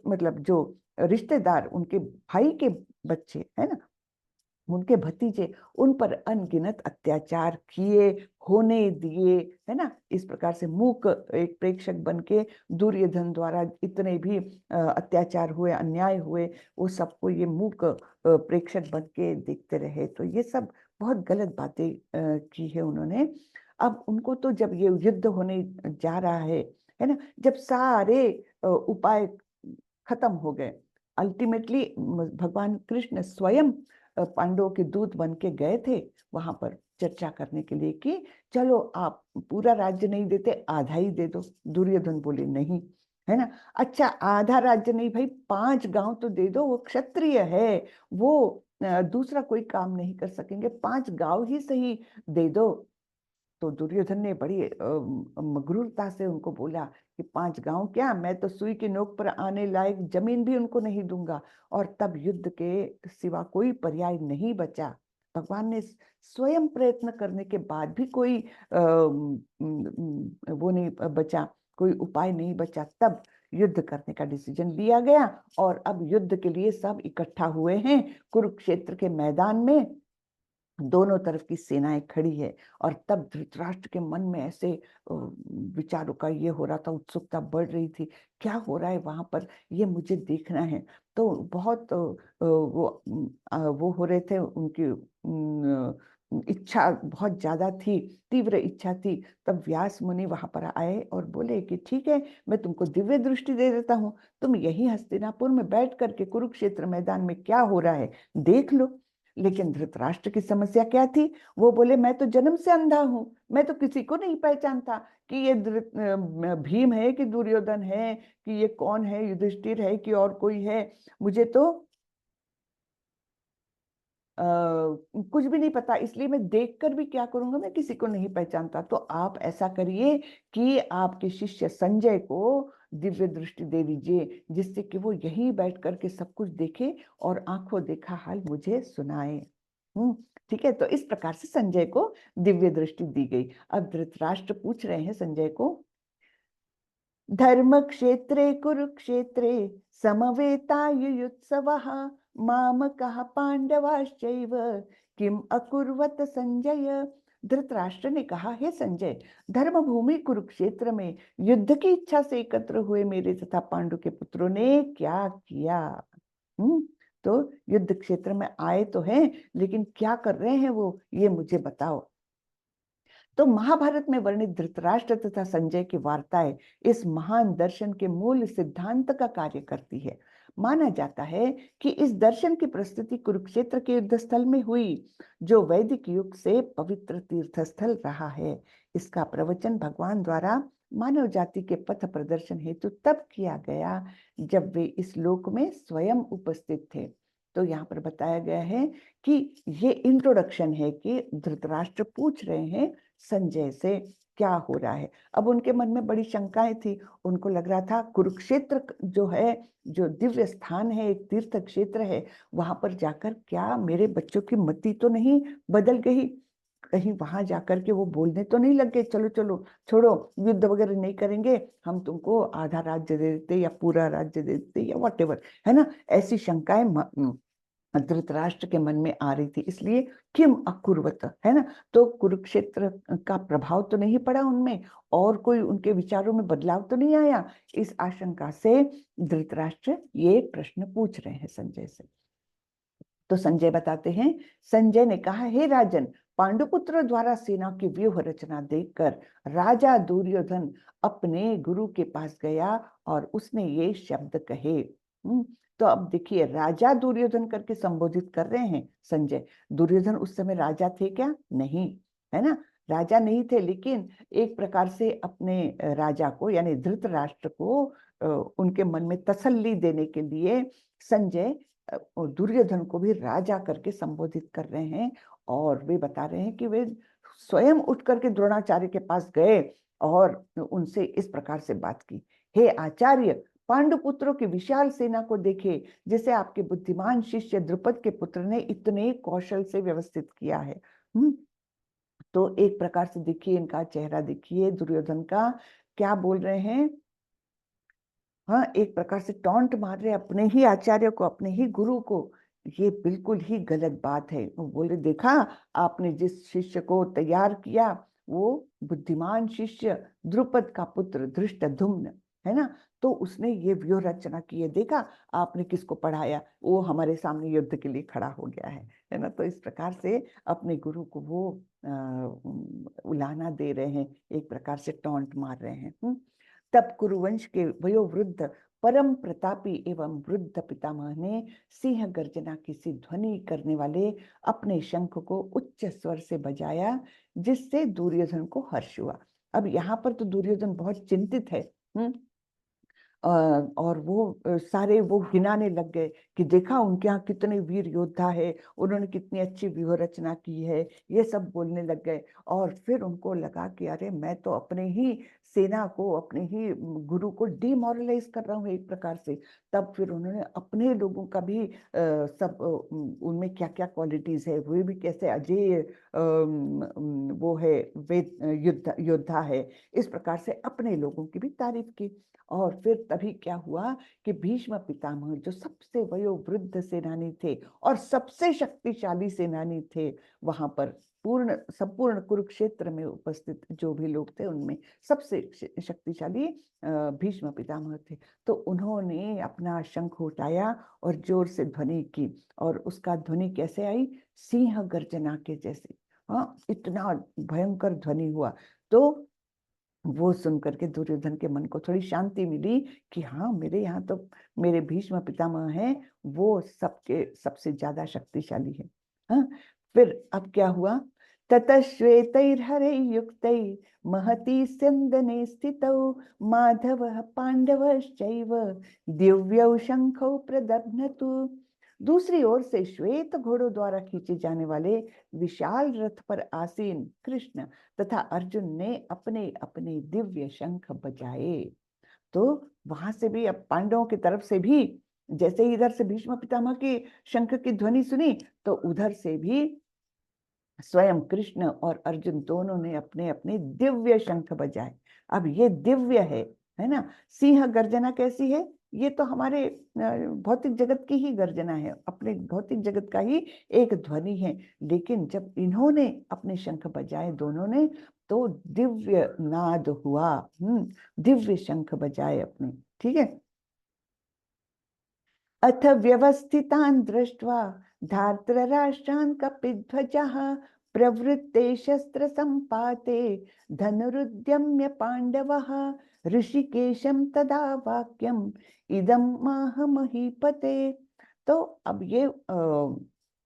मतलब जो रिश्तेदार, उनके भाई के बच्चे, है ना, उनके भतीजे, उन पर अनगिनत अत्याचार किए, होने दिए, है ना। इस प्रकार से मूक एक प्रेक्षक बन के दुर्योधन द्वारा इतने भी अत्याचार हुए, अन्याय हुए, वो सबको ये मूक प्रेक्षक बन के देखते रहे। तो ये सब बहुत गलत बातें की है उन्होंने। अब उनको तो जब ये युद्ध होने जा रहा है ना, जब सारे उपाय खत्म हो गए, अल्टीमेटली भगवान कृष्ण स्वयं पांडवों के दूत बन के गए थे वहां पर चर्चा करने के लिए कि चलो आप पूरा राज्य नहीं देते, आधा ही दे दो। दुर्योधन बोले नहीं, है ना। अच्छा आधा राज्य नहीं भाई, 5 गांव तो दे दो, वो क्षत्रिय है, वो दूसरा कोई काम नहीं कर सकेंगे, 5 गांव ही सही दे दो। तो दुर्योधन ने बड़ी मगरूरता से उनको बोला कि 5 गांव क्या, मैं तो सुई की नोक पर आने लायक जमीन भी उनको नहीं दूंगा। और तब युद्ध के सिवा कोई पर्याय नहीं बचा। भगवान ने स्वयं प्रयत्न करने के बाद भी कोई वो नहीं बचा, कोई उपाय नहीं बचा। तब युद्ध करने का डिसीजन लिया गया, और अब युद्ध के लिए सब इकट्ठा हुए हैं कुरुक्षेत्र के मैदान में। दोनों तरफ की सेनाएं खड़ी है, और तब धृतराष्ट्र के मन में ऐसे विचारों का ये हो रहा था, उत्सुकता बढ़ रही थी, क्या हो रहा है वहां पर, ये मुझे देखना है। तो बहुत वो हो रहे थे, उनकी इच्छा बहुत ज्यादा थी, तीव्र इच्छा थी। तब व्यास मुनि वहां पर आए और बोले कि ठीक है, मैं तुमको दिव्य दृष्टि दे देता हूँ, तुम यही हस्तिनापुर में बैठ करके कुरुक्षेत्र मैदान में क्या हो रहा है देख लो। लेकिन धृतराष्ट्र की समस्या क्या थी? वो बोले मैं तो जन्म से अंधा हूं, मैं तो किसी को नहीं पहचानता कि ये भीम है कि दुर्योधन है, कि ये कौन है, युधिष्ठिर है कि और कोई है। मुझे तो कुछ भी नहीं पता, इसलिए मैं देखकर भी क्या करूंगा, मैं किसी को नहीं पहचानता। तो आप ऐसा करिए कि आपके शिष्य संजय को दिव्य दृष्टि दे दीजिए, जिससे कि वो यहीं बैठ करके सब कुछ देखे और आंखों देखा हाल मुझे सुनाए। ठीक है। तो इस प्रकार से संजय को दिव्य दृष्टि दी गई। अब धृतराष्ट्र पूछ रहे हैं संजय को, धर्म क्षेत्रे कुरुक्षेत्रे समवेतायुयुत्सवः मामकः पांडवाश्चैव किम अकुर्वत संजय। धृतराष्ट्र ने कहा, हे संजय, धर्म भूमि कुरुक्षेत्र में युद्ध की इच्छा से एकत्र हुए मेरे तथा पांडु के पुत्रों ने क्या किया। तो युद्ध क्षेत्र में आए तो हैं, लेकिन क्या कर रहे हैं वो, ये मुझे बताओ। तो महाभारत में वर्णित धृतराष्ट्र तथा संजय की वार्ताएं इस महान दर्शन के मूल सिद्धांत का कार्य करती है। माना जाता है कि इस दर्शन की प्रस्तुति कुरुक्षेत्र के युद्ध स्थल में हुई, जो वैदिक युग से पवित्र तीर्थस्थल रहा है। इसका प्रवचन भगवान द्वारा मानव जाति के पथ प्रदर्शन हेतु तब किया गया जब वे इस लोक में स्वयं उपस्थित थे। तो यहाँ पर बताया गया है कि ये इंट्रोडक्शन है कि धृतराष्ट्र पूछ रहे हैं संजय से क्या हो रहा है। अब उनके मन में बड़ी शंकाएं थी, उनको लग रहा था कुरुक्षेत्र जो है, जो दिव्य स्थान है, एक तीर्थ क्षेत्र है, वहां पर जाकर क्या मेरे बच्चों की मति तो नहीं बदल गई, कहीं वहां जाकर के वो बोलने तो नहीं लग गए चलो चलो छोड़ो, युद्ध वगैरह नहीं करेंगे, हम तुमको आधा राज्य दे देते या पूरा राज्य दे देते या वॉटेवर, है ना। ऐसी शंकाएं धृतराष्ट्र के मन में आ रही थी, इसलिए किम अकुर्वत, है ना। तो कुरुक्षेत्र का प्रभाव तो नहीं पड़ा उनमें, और कोई उनके विचारों में बदलाव तो नहीं आया। इस आशंका से धृतराष्ट्र ये प्रश्न पूछ रहे हैं संजय से। तो संजय बताते हैं, संजय ने कहा, हे राजन, पांडुपुत्रों द्वारा सेना की व्यूह रचना देखकर राजा दुर्योधन अपने गुरु के पास गया और उसने ये शब्द कहे। तो अब देखिए, राजा दुर्योधन करके संबोधित कर रहे हैं संजय। दुर्योधन उस समय राजा थे क्या? नहीं, है ना, राजा नहीं थे, लेकिन एक प्रकार से अपने राजा को यानी धृतराष्ट्र को उनके मन में तसल्ली देने के लिए संजय दुर्योधन को भी राजा करके संबोधित कर रहे हैं। और वे बता रहे हैं कि वे स्वयं उठ करके द्रोणाचार्य के पास गए और उनसे इस प्रकार से बात की, हे आचार्य, पांडुपुत्रों की विशाल सेना को देखे, जिसे आपके बुद्धिमान शिष्य द्रुपद के पुत्र ने इतने कौशल से व्यवस्थित किया है। तो एक प्रकार से देखिए, इनका चेहरा देखिए, दुर्योधन का क्या बोल रहे हैं। हाँ, एक प्रकार से टॉन्ट मार रहे अपने ही आचार्य को, अपने ही गुरु को। ये बिल्कुल ही गलत बात है। वो बोले, देखा आपने जिस शिष्य को तैयार किया, वो बुद्धिमान शिष्य द्रुपद का पुत्र धृष्टद्युम्न, है ना। तो उसने ये व्यूह रचना की है, देखा आपने किसको पढ़ाया, वो हमारे सामने युद्ध के लिए खड़ा हो गया है ना। तो इस प्रकार से अपने गुरु को वो उलाहना दे रहे हैं, एक प्रकार से टॉन्ट मार रहे हैं। तब कुरुवंश के वयोवृद्ध परम प्रतापी एवं वृद्ध पितामह ने सिंह गर्जना की सी ध्वनि करने वाले अपने शंख को उच्च स्वर से बजाया, जिससे दुर्योधन को हर्ष हुआ। अब यहाँ पर तो दुर्योधन बहुत चिंतित है। और वो सारे वो गिनाने लग गए कि देखा उनके यहाँ कितने वीर योद्धा है, उन्होंने कितनी अच्छी व्यूह रचना की है, ये सब बोलने लग गए। और फिर उनको लगा कि अरे, मैं तो अपने ही सेना को, अपने ही गुरु को डिमोरलाइज कर रहा हूँ एक प्रकार से। तब फिर उन्होंने अपने लोगों का भी सब उनमें क्या क्या क्वालिटीज है, वे भी कैसे अजय वो है, वे योद्धा है, इस प्रकार से अपने लोगों की भी तारीफ की। और फिर तभी क्या हुआ कि भीष्म पितामह, जो सबसे वयोवृद्ध सेनानी थे और सबसे शक्तिशाली सेनानी थे, वहां पर संपूर्ण कुरुक्षेत्र में उपस्थित जो भी लोग थे, उनमें सबसे शक्तिशाली भीष्म पितामह थे। तो उन्होंने अपना शंख उठाया और जोर से ध्वनि की, और उसका ध्वनि कैसे आई? सिंह गर्जना के जैसे। हाँ, इतना भयंकर ध्वनि हुआ। तो वो सुनकर के दुर्योधन के मन को थोड़ी शांति मिली कि हाँ, मेरे यहाँ तो मेरे भीष्म पितामह हैं, वो सबके सबसे ज्यादा शक्तिशाली है। हाँ, फिर अब क्या हुआ? ततः श्वेतैर्हरै युक्तैः महती स्यन्दने स्थितौ माधवः पांडवश्चैव दिव्यौ शंखौ प्रदध्नतु। दूसरी ओर से श्वेत घोड़ों द्वारा खींचे जाने वाले विशाल रथ पर आसीन कृष्ण तथा अर्जुन ने अपने अपने दिव्य शंख बजाए। तो वहां से भी, अब पांडवों की तरफ से भी, जैसे ही इधर से भीष्म पितामह की शंख की ध्वनि सुनी, तो उधर से भी स्वयं कृष्ण और अर्जुन दोनों ने अपने अपने दिव्य शंख बजाए। अब ये दिव्य है ना। सिंह गर्जना कैसी है? ये तो हमारे भौतिक जगत की ही गर्जना है, अपने भौतिक जगत का ही एक ध्वनि है। लेकिन जब इन्होंने अपने शंख बजाए दोनों ने, तो दिव्य नाद हुआ। दिव्य शंख बजाए अपने, ठीक है। अथ व्यवस्थितान् दृष्ट्वा धार्तराष्ट्रान् कपिध्वजः प्रवृत्ते शस्त्र संपाते धनुरुद्यम्य पांडवः ऋषिकेशं तदा वाक्यम इदं माह महीपते। तो अब ये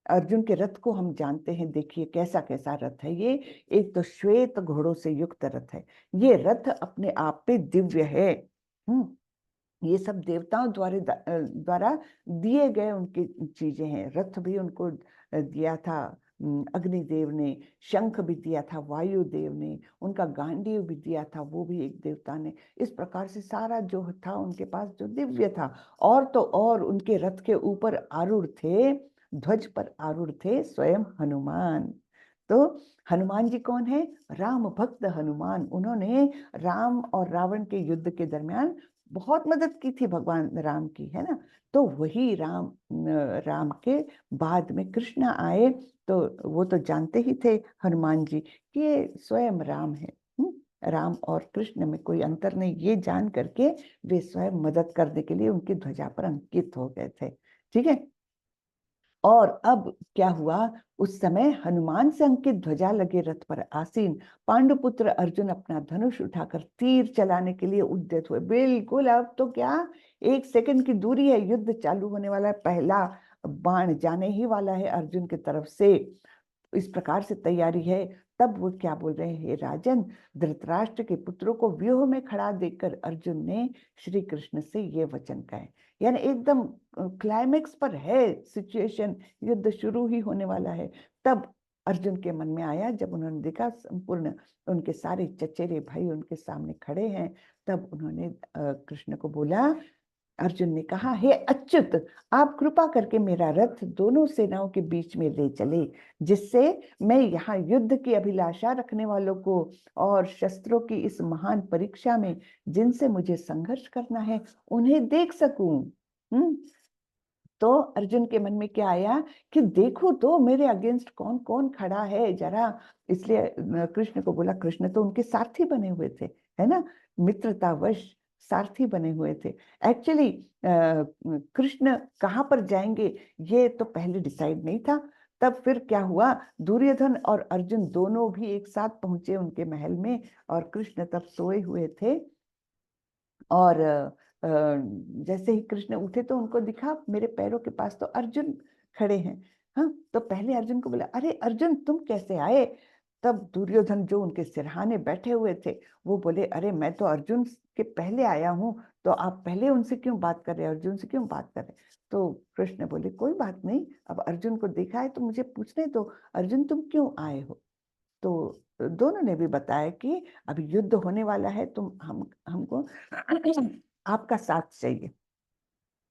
अर्जुन के रथ को हम जानते हैं। देखिए कैसा कैसा रथ है ये। एक तो श्वेत घोड़ों से युक्त रथ है। ये रथ अपने आप पे दिव्य है। ये सब देवताओं द्वारा दिए गए उनकी चीजें हैं। रथ भी उनको दिया था अग्निदेव ने, शंख भी दिया था वायुदेव ने, उनका गांडीव भी दिया था, वो भी एक देवता ने। इस प्रकार से सारा जो था उनके पास जो दिव्य था। और तो और उनके रथ के ऊपर आरूढ़ थे, ध्वज पर आरूढ़ थे स्वयं हनुमान। तो हनुमान जी कौन है? राम भक्त हनुमान। उन्होंने राम और रावण के युद्ध के दरमियान बहुत मदद की थी भगवान राम की, है ना। तो वही राम के बाद में कृष्ण आए, तो वो तो जानते ही थे हनुमान जी कि ये स्वयं राम है। राम और कृष्ण में कोई अंतर नहीं, ये जान करके वे स्वयं मदद करने के लिए उनकी ध्वजा पर अंकित हो गए थे। ठीक है। और अब क्या हुआ, उस समय हनुमान से अंकित ध्वजा लगे रथ पर आसीन पांडुपुत्र अर्जुन अपना धनुष उठाकर तीर चलाने के लिए उद्यत हुए। बिल्कुल, अब तो क्या 1 सेकंड की दूरी है, युद्ध चालू होने वाला है, पहला बाण जाने ही वाला है अर्जुन की तरफ से। इस प्रकार से तैयारी है। तब वो क्या बोल रहे हैं, हे राजन, धृतराष्ट्र के पुत्रों को व्यूह में खड़ा देखकर अर्जुन ने श्री कृष्ण से ये वचन कहे। यानी एकदम क्लाइमेक्स पर है सिचुएशन, युद्ध शुरू ही होने वाला है। तब अर्जुन के मन में आया, जब उन्होंने देखा संपूर्ण उनके सारे चचेरे भाई उनके सामने खड़े हैं, तब उन्होंने कृष्ण को बोला, अर्जुन ने कहा, हे अच्युत, आप कृपा करके मेरा रथ दोनों सेनाओं के बीच में ले चले, जिससे मैं यहाँ युद्ध की अभिलाषा रखने वालों को और शस्त्रों की इस महान परीक्षा में जिनसे मुझे संघर्ष करना है उन्हें देख सकूं। तो अर्जुन के मन में क्या आया कि देखो तो मेरे अगेंस्ट कौन कौन खड़ा है जरा। इसलिए कृष्ण को बोला, कृष्ण तो उनके सारथी बने हुए थे, है ना, मित्रतावश सारथी बने हुए थे। एक्चुअली कृष्ण कहाँ पर जाएंगे ये तो पहले डिसाइड नहीं था। तब फिर क्या हुआ, दुर्योधन और अर्जुन दोनों भी एक साथ पहुंचे उनके महल में, और कृष्ण तब सोए हुए थे। और जैसे ही कृष्ण उठे तो उनको दिखा मेरे पैरों के पास तो अर्जुन खड़े हैं। हाँ, तो पहले अर्जुन को बोला, अरे अर्जुन तुम कैसे आए? तब दुर्योधन जो उनके सिरहाने बैठे हुए थे वो बोले, अरे मैं तो अर्जुन के पहले आया हूँ, तो आप पहले उनसे क्यों बात कर रहे हैं, अर्जुन से क्यों बात कर रहे हैं? तो कृष्ण बोले, कोई बात नहीं, अब अर्जुन को देखा है तो मुझे पूछने दो, अर्जुन तुम क्यों आए हो? तो दोनों ने भी बताया कि अभी युद्ध होने वाला है, तुम हमको आपका साथ चाहिए।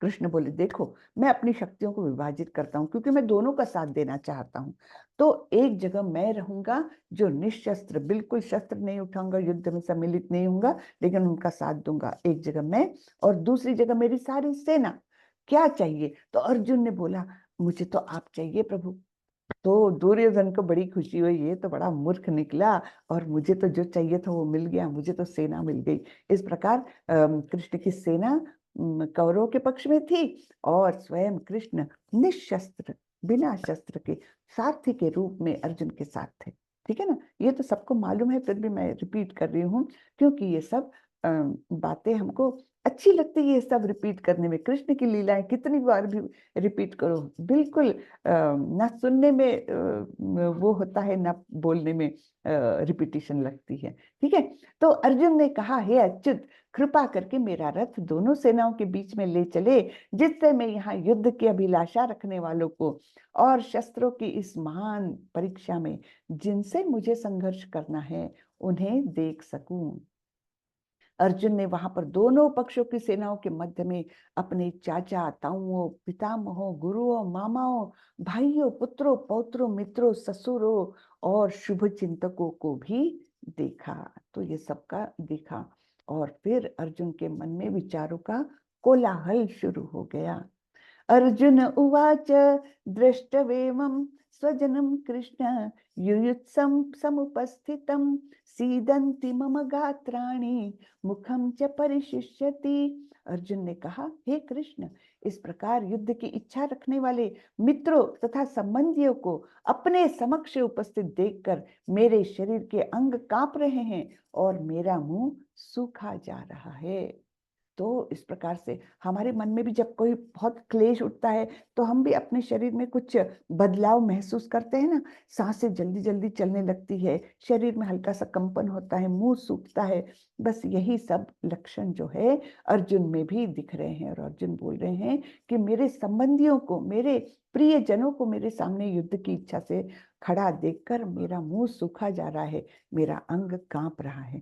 कृष्ण बोले, देखो मैं अपनी शक्तियों को विभाजित करता हूँ क्योंकि मैं दोनों का साथ देना चाहता हूँ। तो एक जगह मैं रहूंगा जो निशस्त्र, बिल्कुल शस्त्र नहीं उठाऊंगा, युद्ध में सम्मिलित नहीं होऊंगा, लेकिन उनका साथ दूंगा, एक जगह मैं, और दूसरी जगह मेरी सारी सेना। क्या चाहिए? तो अर्जुन ने बोला, मुझे तो आप चाहिए प्रभु। तो दुर्योधन को बड़ी खुशी हुई, ये तो बड़ा मूर्ख निकला, और मुझे तो जो चाहिए था वो मिल गया, मुझे तो सेना मिल गई। इस प्रकार कृष्ण की सेना कौरवों के पक्ष में थी, और स्वयं कृष्ण निशस्त्र, बिना शस्त्र के सारथी के रूप में अर्जुन के साथ थे। ठीक है ना, ये तो सबको मालूम है, फिर भी मैं रिपीट कर रही हूँ क्योंकि ये सब बातें हमको अच्छी लगती है, ये सब रिपीट करने में। कृष्ण की लीलाएं कितनी बार भी रिपीट करो, बिल्कुल ना सुनने में वो होता है, ना बोलने में रिपीटिशन लगती है। ठीक है। तो अर्जुन ने कहा, हे अच्युत, कृपा करके मेरा रथ दोनों सेनाओं के बीच में ले चले, जिससे मैं यहाँ युद्ध की अभिलाषा रखने वालों को और शस्त्रों की इस महान परीक्षा में जिनसे मुझे संघर्ष करना है उन्हें देख सकूं। अर्जुन ने वहां पर दोनों पक्षों की सेनाओं के मध्य में अपने चाचा ताऊओं, पितामहों, गुरुओं, मामाओं, भाइयों, पुत्रों, पौत्रों, मित्रों, ससुरों और शुभ चिंतकों को भी देखा। तो ये सबका देखा, और फिर अर्जुन के मन में विचारों का कोलाहल शुरू हो गया। अर्जुन उवाच दृष्टवेमं स्वजनं कृष्ण युयुत्सं समुपस्थितं सीदन्ति मम गात्राणि मुखम च परिशिष्यति। अर्जुन ने कहा, हे कृष्ण, इस प्रकार युद्ध की इच्छा रखने वाले मित्रों तथा संबंधियों को अपने समक्ष उपस्थित देखकर मेरे शरीर के अंग कांप रहे हैं और मेरा मुंह सूखा जा रहा है। तो इस प्रकार से हमारे मन में भी जब कोई बहुत क्लेश उठता है तो हम भी अपने शरीर में कुछ बदलाव महसूस करते हैं ना, सांसें जल्दी जल्दी चलने लगती है, शरीर में हल्का सा कंपन होता है, मुंह सूखता है। बस यही सब लक्षण जो है अर्जुन में भी दिख रहे हैं, और अर्जुन बोल रहे हैं कि मेरे संबंधियों को, मेरे प्रिय जनों को मेरे सामने युद्ध की इच्छा से खड़ा देखकर मेरा मुंह सूखा जा रहा है, मेरा अंग कांप रहा है।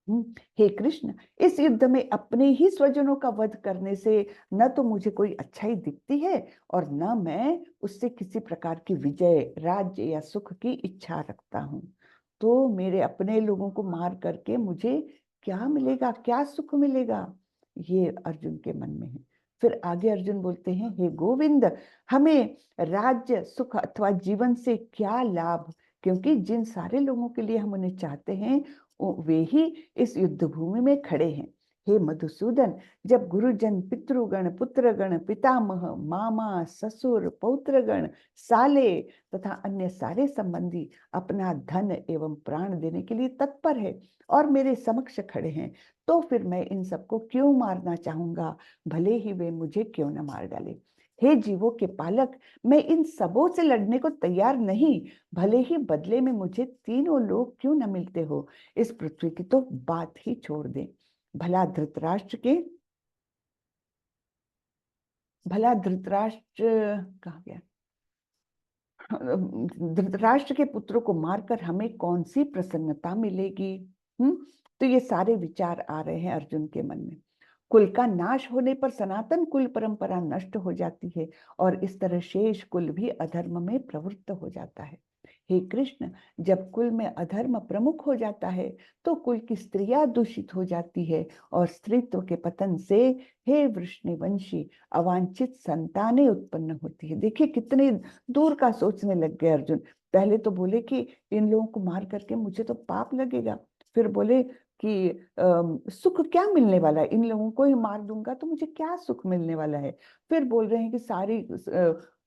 हे कृष्ण, इस युद्ध में अपने ही स्वजनों का वध करने से न तो मुझे कोई अच्छाई दिखती है और न मैं उससे किसी प्रकार की विजय, राज्य या सुख की इच्छा रखता हूँ। तो मेरे अपने लोगों को मार करके मुझे क्या मिलेगा, क्या सुख मिलेगा, ये अर्जुन के मन में है। फिर आगे अर्जुन बोलते हैं, हे गोविंद, हमें राज्य, सुख अथवा जीवन से क्या लाभ, क्योंकि जिन सारे लोगों के लिए हम उन्हें चाहते हैं वे ही इस युद्ध भूमि में खड़े हैं। हे मधुसूदन, जब गुरुजन, पितृगण, पुत्रगण, पितामह, मामा, ससुर, पौत्रगण, साले तथा अन्य सारे संबंधी अपना धन एवं प्राण देने के लिए तत्पर है और मेरे समक्ष खड़े हैं, तो फिर मैं इन सबको क्यों मारना चाहूंगा, भले ही वे मुझे क्यों न मार डाले। हे जीवों के पालक, मैं इन सबों से लड़ने को तैयार नहीं, भले ही बदले में मुझे तीनों लोग क्यों न मिलते हो। इस पृथ्वी की तो बात ही छोड़ दें। भला धृतराष्ट्र कहाँ गया, धृतराष्ट्र के पुत्रों को मारकर हमें कौन सी प्रसन्नता मिलेगी। तो ये सारे विचार आ रहे हैं अर्जुन के मन में। कुल का नाश होने पर सनातन कुल परंपरा नष्ट हो जाती है और इस तरह शेष कुल भी अधर्म में प्रवृत्त हो जाता है। हे कृष्ण, जब कुल में अधर्म प्रमुख हो जाता है तो कुल की स्त्रियां दूषित हो जाती है और स्त्रीत्व के पतन से हे वृष्णिवंशी अवांछित संतानें उत्पन्न होती है। देखिए कितने दूर का सोचने लग गए अर्जुन। पहले तो बोले कि इन लोगों को मार करके मुझे तो पाप लगेगा, फिर बोले कि सुख क्या मिलने वाला है, इन लोगों को ही मार दूंगा तो मुझे क्या सुख मिलने वाला है। फिर बोल रहे हैं कि सारी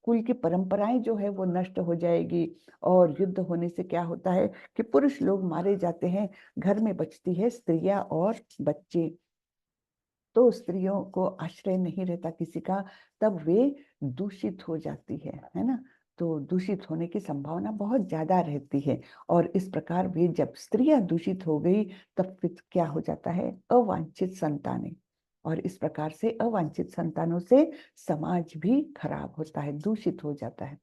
कुल की परंपराएं जो है वो नष्ट हो जाएगी और युद्ध होने से क्या होता है कि पुरुष लोग मारे जाते हैं, घर में बचती है स्त्रियां और बच्चे, तो स्त्रियों को आश्रय नहीं रहता किसी का, तब वे दूषित हो जाती है ना। तो दूषित होने की संभावना बहुत ज्यादा रहती है और इस प्रकार वे जब स्त्रियां दूषित हो गई तब फिर क्या हो जाता है, अवांछित संतानें, और इस प्रकार से अवांछित संतानों से समाज भी खराब होता है, दूषित हो जाता है।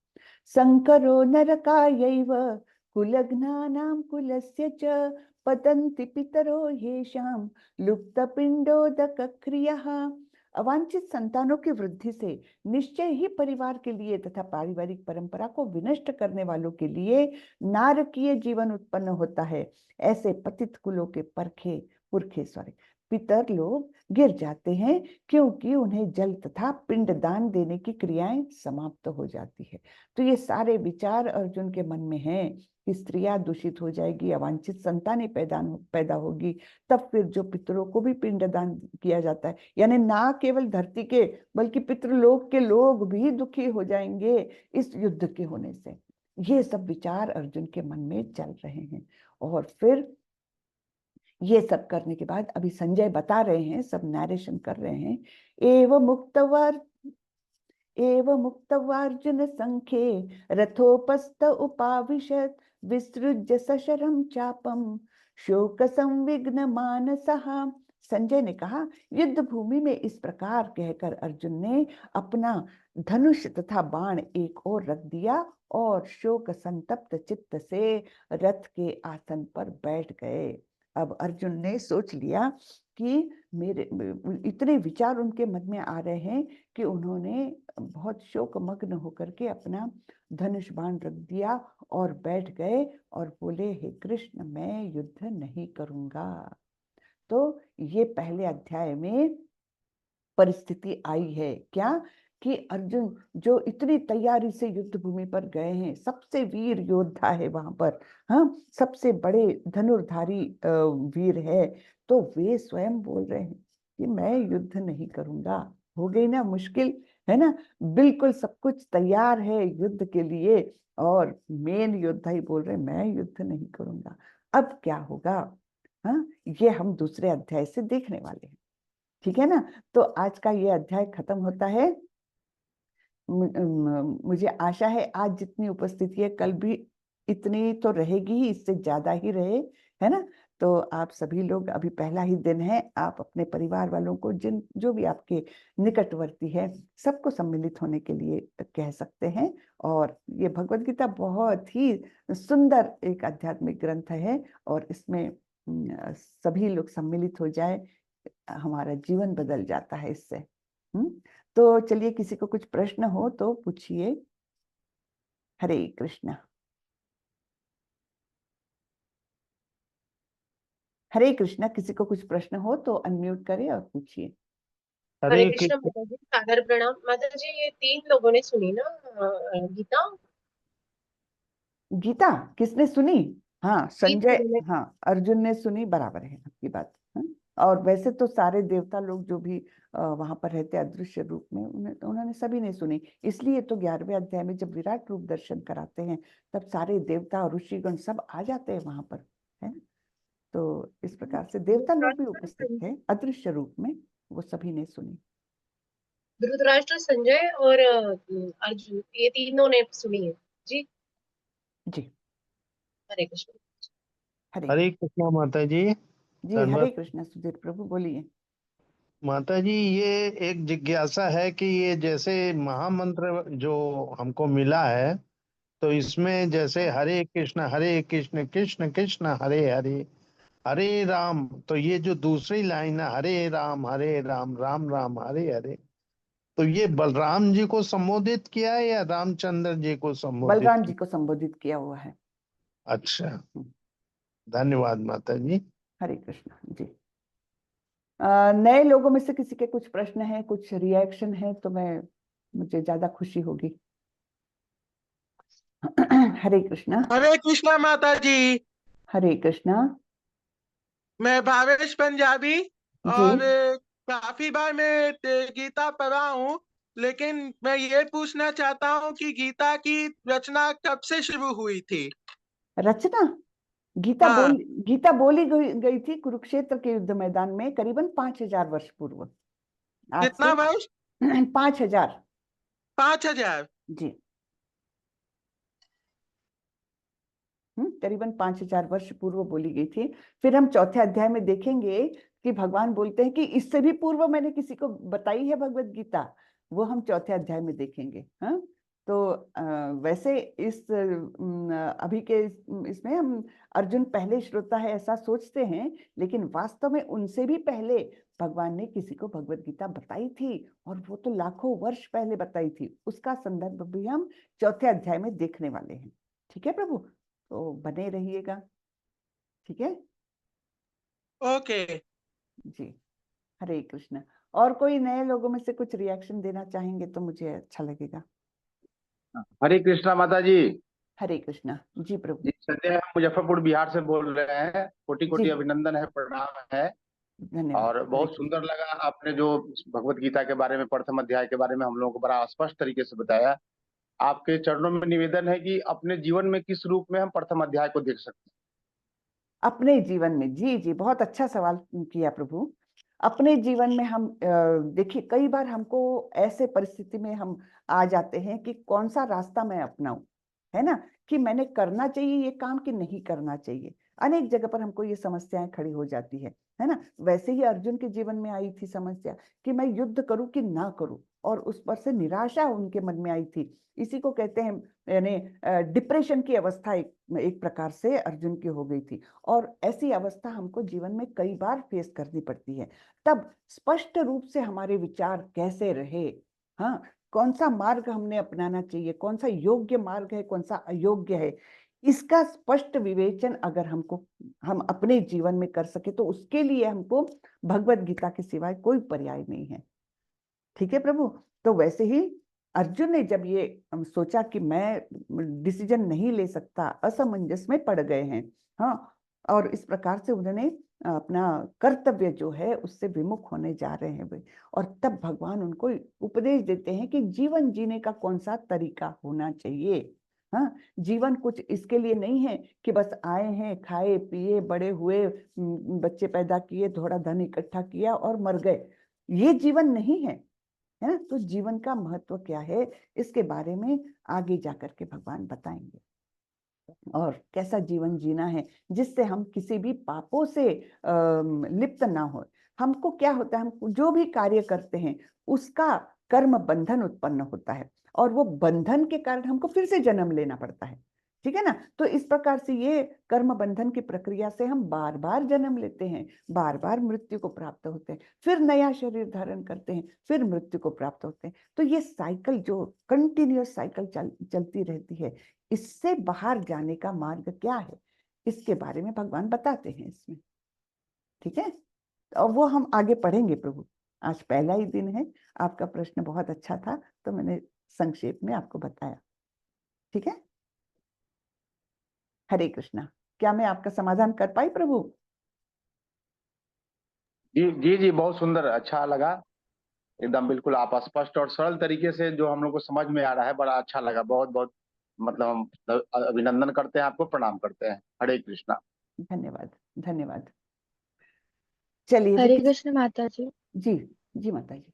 संकरो नरकायैव कुलघ्नानां कुलस्य च पतन्ति पितरो येषां लुप्तपिंडोदक क्रियः। अवांछित संतानों की वृद्धि से निश्चय ही परिवार के लिए तथा पारिवारिक परंपरा को विनष्ट करने वालों के लिए नारकीय जीवन उत्पन्न होता है। ऐसे पतित कुलों के पुरखे पितर लोग गिर जाते हैं क्योंकि उन्हें जल तथा पिंड दान देने की क्रियाएं समाप्त हो जाती है। तो ये सारे विचार अर्जुन के मन में हैं कि स्त्रियां दूषित हो जाएगी, अवांछित संतानें पैदा होगी, तब फिर जो पितरों को भी पिंडदान किया जाता है, यानी ना केवल धरती के बल्कि पितृलोक के लोग भी दुखी हो जाएंगे इस युद्ध के होने से। ये सब विचार अर्जुन के मन में चल रहे हैं। और फिर ये सब करने के बाद अभी संजय बता रहे हैं, सब नरेशन कर रहे हैं। एव मुक्तवार्जुन संख्ये रथोपस्थ उपाविशत् विसृज्य सशरम चापम शोक संविघ्न मानसः। संजय ने कहा, युद्ध भूमि में इस प्रकार कहकर अर्जुन ने अपना धनुष तथा बाण एक ओर रख दिया और शोक संतप्त चित्त से रथ के आसन पर बैठ गए। अब अर्जुन ने सोच लिया कि मेरे इतने विचार उनके मन में आ रहे हैं कि उन्होंने बहुत शोकमग्न होकर के अपना धनुष बाण रख दिया और बैठ गए और बोले, हे कृष्ण, मैं युद्ध नहीं करूंगा। तो ये पहले अध्याय में परिस्थिति आई है क्या, कि अर्जुन जो इतनी तैयारी से युद्ध भूमि पर गए हैं, सबसे वीर योद्धा है वहां पर, हाँ, सबसे बड़े धनुर्धारी वीर है, तो वे स्वयं बोल रहे हैं कि मैं युद्ध नहीं करूंगा। हो गई ना मुश्किल, है ना। बिल्कुल सब कुछ तैयार है युद्ध के लिए और मेन योद्धा ही बोल रहे हैं मैं युद्ध नहीं करूंगा। अब क्या होगा, हाँ, ये हम दूसरे अध्याय से देखने वाले हैं, ठीक है ना। तो आज का ये अध्याय खत्म होता है। मुझे आशा है आज जितनी उपस्थिति है कल भी इतनी तो रहेगी ही, इससे ज्यादा ही रहे, है ना। तो आप सभी लोग, अभी पहला ही दिन है, आप अपने परिवार वालों को, जो भी आपके निकटवर्ती है, सबको सम्मिलित होने के लिए कह सकते हैं। और ये भगवत गीता बहुत ही सुंदर एक आध्यात्मिक ग्रंथ है और इसमें सभी लोग सम्मिलित हो जाए, हमारा जीवन बदल जाता है इससे। तो चलिए, किसी को कुछ प्रश्न हो तो पूछिए। हरे कृष्णा। हरे कृष्णा, किसी को कुछ प्रश्न हो तो अनम्यूट करें और पूछिए। हरे हरे कृष्ण कृष्ण माता जी, सादर प्रणाम। माता जी, ये 3 लोगों ने सुनी ना गीता? गीता किसने सुनी? हाँ, संजय, लोगों ने। हाँ अर्जुन ने सुनी, बराबर है आपकी बात। और वैसे तो सारे देवता लोग जो भी वहां पर रहते अदृश्य रूप में, उन्होंने सभी ने सुनी। इसलिए तो 11वें अध्याय में जब विराट रूप दर्शन कराते हैं तब सारे देवता और ऋषिगण सब आ जाते हैं वहां पर, है। तो इस प्रकार से देवता लोग भी उपस्थित थे अदृश्य रूप में, वो सभी ने सुनी। धृतराष्ट्र, संजय और अर्जुन, ये तीनों ने सुनी है जी। जी। हरे कृष्ण। हरे हरे कृष्णा माता जी। जी। हरे धन्यवाद कृष्ण सुधीर प्रभु, बोलिए। माता जी। ये एक जिज्ञासा है कि ये जैसे महामंत्र जो हमको मिला है, तो इसमें जैसे हरे कृष्ण कृष्ण कृष्ण हरे हरे, हरे राम, तो ये जो दूसरी लाइन है हरे राम राम राम हरे हरे, तो ये बलराम जी को संबोधित किया है या रामचंद्र जी को संबोधित बलराम जी किया? को संबोधित किया हुआ है। अच्छा, धन्यवाद माता जी। हरे कृष्ण जी। नए लोगों में से किसी के कुछ प्रश्न है, कुछ रिएक्शन है तो मुझे ज्यादा खुशी होगी। हरे कृष्णा। हरे कृष्णा माता जी। हरे कृष्णा मैं भावेश पंजाबी। जी। और काफी बार मैं गीता पढ़ा हूँ, लेकिन मैं ये पूछना चाहता हूँ कि गीता की रचना कब से शुरू हुई थी? रचना हाँ। गीता बोली गई थी कुरुक्षेत्र के युद्ध मैदान में करीबन 5000 वर्ष पूर्व। आज कितना से वर्ष? 5000। 5000। जी। करीबन 5000 वर्ष पूर्व बोली गई थी। फिर हम चौथे अध्याय में देखेंगे कि भगवान बोलते हैं कि इससे भी पूर्व मैंने किसी को बताई है भगवत गीता, वो हम चौथे अध्याय में देखेंगे। हाँ, तो वैसे इस अभी के इसमें हम अर्जुन पहले श्रोता है ऐसा सोचते हैं, लेकिन वास्तव में उनसे भी पहले भगवान ने किसी को भगवत गीता बताई थी, और वो तो लाखों वर्ष पहले बताई थी। उसका संदर्भ भी हम चौथे अध्याय में देखने वाले हैं। ठीक है प्रभु, तो बने रहिएगा। ठीक है ओके। जी। हरे कृष्ण। और कोई नए लोगों में से कुछ रिएक्शन देना चाहेंगे तो मुझे अच्छा लगेगा। हरे कृष्णा माता जी। हरे कृष्णा जी प्रभु। जी, संजय हम मुजफ्फरपुर बिहार से बोल रहे हैं। कोटि जी कोटि अभिनंदन है, प्रणाम है। धन्यवाद। और हरे बहुत सुंदर लगा आपने जो भगवत गीता के बारे में, प्रथम अध्याय के बारे में हम लोगों को बड़ा स्पष्ट तरीके से बताया। आपके चरणों में निवेदन है कि अपने जीवन में किस रूप में हम प्रथम अध्याय को देख सकते हैं। अपने जीवन में, जी जी, बहुत अच्छा सवाल किया प्रभु। अपने जीवन में हम देखिए, कई बार हमको ऐसे परिस्थिति में हम आ जाते हैं कि कौन सा रास्ता मैं अपनाऊं, है ना, कि मैंने करना चाहिए ये काम कि नहीं करना चाहिए। अनेक जगह पर हमको ये समस्याएं खड़ी हो जाती है ना। वैसे ही अर्जुन के जीवन में आई थी समस्या कि मैं युद्ध करूं कि ना करूं, और उस पर से निराशा उनके मन में आई थी। इसी को कहते हैं, यानी डिप्रेशन की अवस्था एक प्रकार से अर्जुन की हो गई थी। और ऐसी अवस्था हमको जीवन में कई बार फेस करनी पड़ती है। तब स्पष्ट रूप से हमारे विचार कैसे रहे, हाँ, कौन सा मार्ग हमने अपनाना चाहिए, कौन सा योग्य मार्ग है, कौन सा अयोग्य है, इसका स्पष्ट विवेचन अगर हम अपने जीवन में कर सके तो उसके लिए हमको भगवत गीता के सिवाय कोई पर्याय नहीं है। ठीक है प्रभु। तो वैसे ही अर्जुन ने जब ये सोचा कि मैं डिसीजन नहीं ले सकता, असमंजस में पड़ गए हैं, हाँ, और इस प्रकार से उन्होंने अपना कर्तव्य जो है उससे विमुख होने जा रहे हैं वे, और तब भगवान उनको उपदेश देते हैं कि जीवन जीने का कौन सा तरीका होना चाहिए। हाँ, जीवन कुछ इसके लिए नहीं है कि बस आए हैं, खाए पिए, बड़े हुए, बच्चे पैदा किए, थोड़ा धन इकट्ठा किया और मर गए, ये जीवन नहीं है ना। तो जीवन का महत्व क्या है, इसके बारे में आगे जाकर के भगवान बताएंगे, और कैसा जीवन जीना है जिससे हम किसी भी पापों से लिप्त ना हो। हमको क्या होता है, हम जो भी कार्य करते हैं उसका कर्म बंधन उत्पन्न होता है, और वो बंधन के कारण हमको फिर से जन्म लेना पड़ता है। ठीक है ना। तो इस प्रकार से ये कर्म बंधन की प्रक्रिया से हम बार बार जन्म लेते हैं, बार बार मृत्यु को प्राप्त होते हैं, फिर नया शरीर धारण करते हैं, फिर मृत्यु को प्राप्त होते हैं। तो ये साइकिल जो कंटिन्यूअस साइकिल चलती रहती है, इससे बाहर जाने का मार्ग क्या है, इसके बारे में भगवान बताते हैं इसमें। ठीक है, और वो हम आगे पढ़ेंगे प्रभु। आज पहला ही दिन है, आपका प्रश्न बहुत अच्छा था तो मैंने संक्षेप में आपको बताया। ठीक है, हरे कृष्णा। क्या मैं आपका समाधान कर पाई प्रभु? जी जी जी, बहुत सुंदर, अच्छा लगा एकदम। बिल्कुल आप स्पष्ट और सरल तरीके से जो हम लोग को समझ में आ रहा है, बड़ा अच्छा लगा। बहुत बहुत मतलब हम अभिनंदन करते हैं, आपको प्रणाम करते हैं। हरे कृष्णा। धन्यवाद, धन्यवाद। चलिए हरे जी कृष्ण माता जी। जी जी माता जी।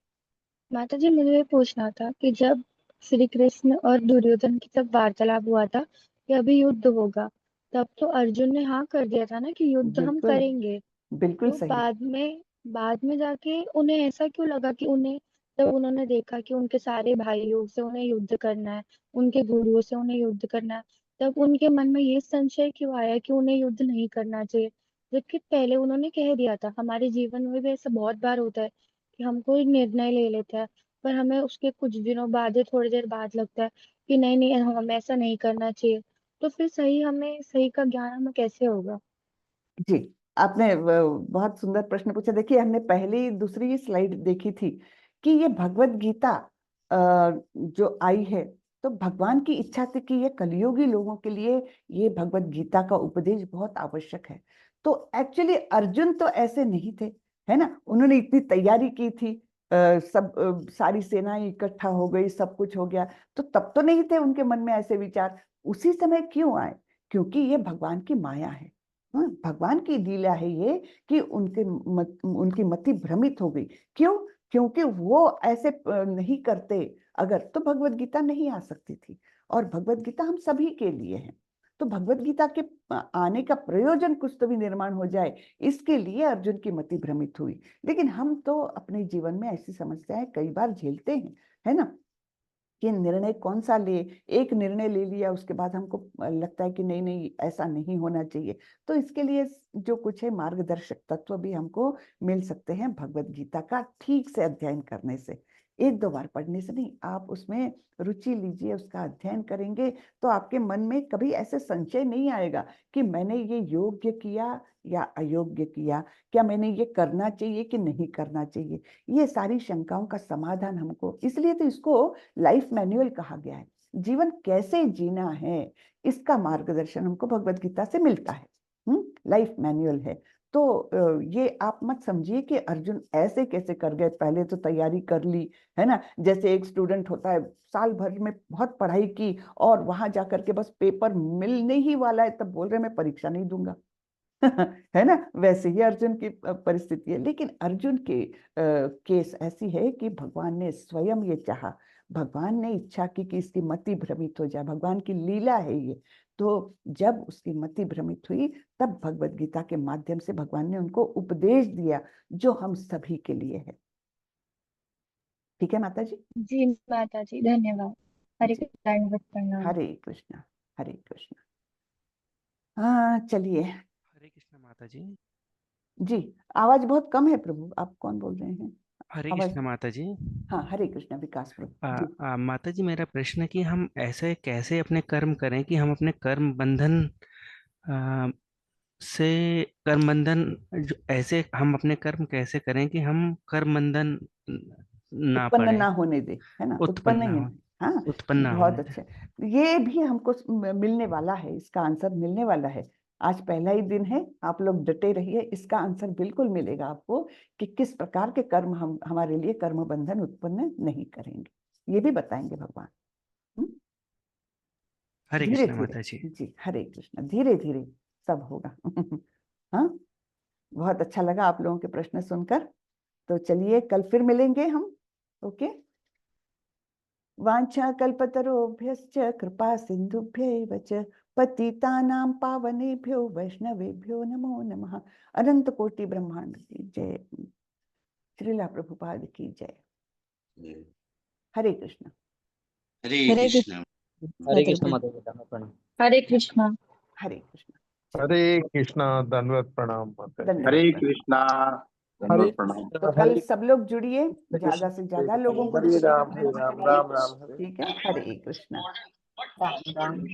माता जी मुझे ये पूछना था कि जब श्री कृष्ण और दुर्योधन की जब वार्तालाप हुआ था कि अभी युद्ध होगा, तब तो अर्जुन ने हाँ कर दिया था ना कि युद्ध हम बिल्कुल, करेंगे। बिल्कुल तो सही। बाद में जाके उन्हें ऐसा क्यों लगा कि उन्हें, जब उन्होंने देखा कि उनके सारे भाइयों से उन्हें युद्ध करना है, उनके गुरुओं से उन्हें युद्ध करना है, तब उनके मन में ये संशय क्यों आया कि उन्हें युद्ध नहीं करना चाहिए? जबकि पहले उन्होंने कह दिया था। हमारे जीवन में भी ऐसा बहुत बार होता है कि हम कोई निर्णय ले लेते हैं, पर हमें उसके कुछ दिनों बाद या थोड़ी देर बाद लगता है कि नहीं नहीं, हमें ऐसा नहीं करना चाहिए। तो फिर हमें सही का ज्ञान हमें कैसे होगा? जी, आपने बहुत सुंदर प्रश्न पूछा। देखिए, हमने पहली दूसरी स्लाइड देखी थी कि ये भगवत गीता जो आई है, तो भगवान की इच्छा थी कि ये कलियुगी लोगों के लिए ये भगवत गीता का उपदेश बहुत आवश्यक है। तो एक्चुअली अर्जुन तो ऐसे नहीं थे, है ना। उन्होंने इतनी तैयारी की थी, सारी सेनाएं इकट्ठा हो गई, सब कुछ हो गया, तो तब तो नहीं थे उनके मन में ऐसे विचार। उसी समय क्यों आए? क्योंकि ये भगवान की माया है। भगवान की लीला है ये कि उनकी मति भ्रमित हो गई। क्यों? क्योंकि वो ऐसे नहीं करते अगर, तो भगवत गीता नहीं आ सकती थी। और भगवत गीता हम सभी के लिए है। तो भगवत गीता के आने का प्रयोजन कुछ तो भी निर्माण हो जाए, इसके लिए अर्जुन की मति भ्रमित हुई। लेकिन हम तो अपने जीवन में ऐसी समस्याएं कई बार झेलते हैं, है ना, कि निर्णय कौन सा ले। एक निर्णय ले लिया, उसके बाद हमको लगता है कि नहीं नहीं ऐसा नहीं होना चाहिए। तो इसके लिए जो कुछ है मार्गदर्शक तत्व भी हमको मिल सकते हैं भगवत गीता का ठीक से अध्ययन करने से। एक दो बार पढ़ने से नहीं, आप उसमें रुचि लीजिए, उसका अध्ययन करेंगे तो आपके मन में कभी ऐसे संशय नहीं आएगा कि मैंने ये योग्य किया या अयोग्य किया, क्या मैंने ये करना चाहिए कि नहीं करना चाहिए। ये सारी शंकाओं का समाधान हमको, इसलिए तो इसको लाइफ मैनुअल कहा गया है। जीवन कैसे जीना है, इसका मार्गदर्शन हमको भगवत गीता से मिलता है। लाइफ मैनुअल है। तो ये आप मत समझिए कि अर्जुन ऐसे कैसे कर गए, पहले तो तैयारी कर ली, है ना। जैसे एक स्टूडेंट होता है, साल भर में बहुत पढ़ाई की और वहां जाकर के बस पेपर मिलने ही वाला है, तब बोल रहे मैं परीक्षा नहीं दूंगा। है ना, वैसे ही अर्जुन की परिस्थिति है। लेकिन अर्जुन के केस ऐसी है कि भगवान ने स्वयं ये चाहा, भगवान ने इच्छा की कि इसकी मति भ्रमित हो जाए, भगवान की लीला है ये। तो जब उसकी मति भ्रमित हुई, तब भगवत गीता के माध्यम से भगवान ने उनको उपदेश दिया, जो हम सभी के लिए है। ठीक है माता जी? जी माता जी, धन्यवाद। हरे जी, कृष्ण, दंडवत प्रणाम। हरे कृष्णा, हरे कृष्णा। हाँ चलिए हरे कृष्ण माता जी। जी। आवाज बहुत कम है प्रभु, आप कौन बोल रहे हैं? हरे आवाज, कृष्ण माता जी। हाँ हरे कृष्णा विकास प्रभु जी। माता जी, मेरा प्रश्न है कि हम ऐसे कैसे अपने कर्म करें कि हम अपने कर्म बंधन आ, से कर्म बंधन ऐसे हम अपने कर्म कैसे करें कि हम कर्म बंधन ना उत्पन्न पड़े, ना होने दे, है ना, उत्पन्न उत्पन्न ना ही हो, नहीं। हाँ, उत्पन्न ना बहुत होने दें। अच्छा। ये भी हमको मिलने वाला है, इसका आंसर मिलने वाला है। आज पहला ही दिन है, आप लोग डटे रहिए, इसका आंसर बिल्कुल मिलेगा आपको कि किस प्रकार के कर्म हम हमारे लिए कर्म बंधन उत्पन्न नहीं करेंगे, ये भी बताएंगे भगवान। हरे धीरे कृष्ण धीरे, माता जी। जी हरे कृष्ण, धीरे धीरे सब होगा। हाँ, बहुत अच्छा लगा आप लोगों के प्रश्न सुनकर। तो चलिए कल फिर मिलेंगे हम। ओके, वाञ्छा कल्पतरुभ्यश्च कृपा सिन्धुभ्यैव च पतितानां पावनेभ्यो वैष्णवेभ्यो नमो नमः। अनंत कोटि ब्रह्मांड की जय, श्रीला प्रभुपाद की जय। हरे कृष्ण। हरे हरे कृष्ण। हरे कृष्ण माता जी, धन्यवाद प्रणाम। हरे कृष्णा। हरे कृष्णा। हरे कृष्णा, दंडवत प्रणाम माता जी। दंडवत हरे प्रणाम। कृष्णा, हरे दंडवत प्रणाम। तो कल सब लोग जुड़िए, ज्यादा से ज्यादा लोगों को हरे जुड़ने का राम हरे प्रयत्न राम करिए। राम राम हरे। ठीक है, हरे कृष्णा। राम राम।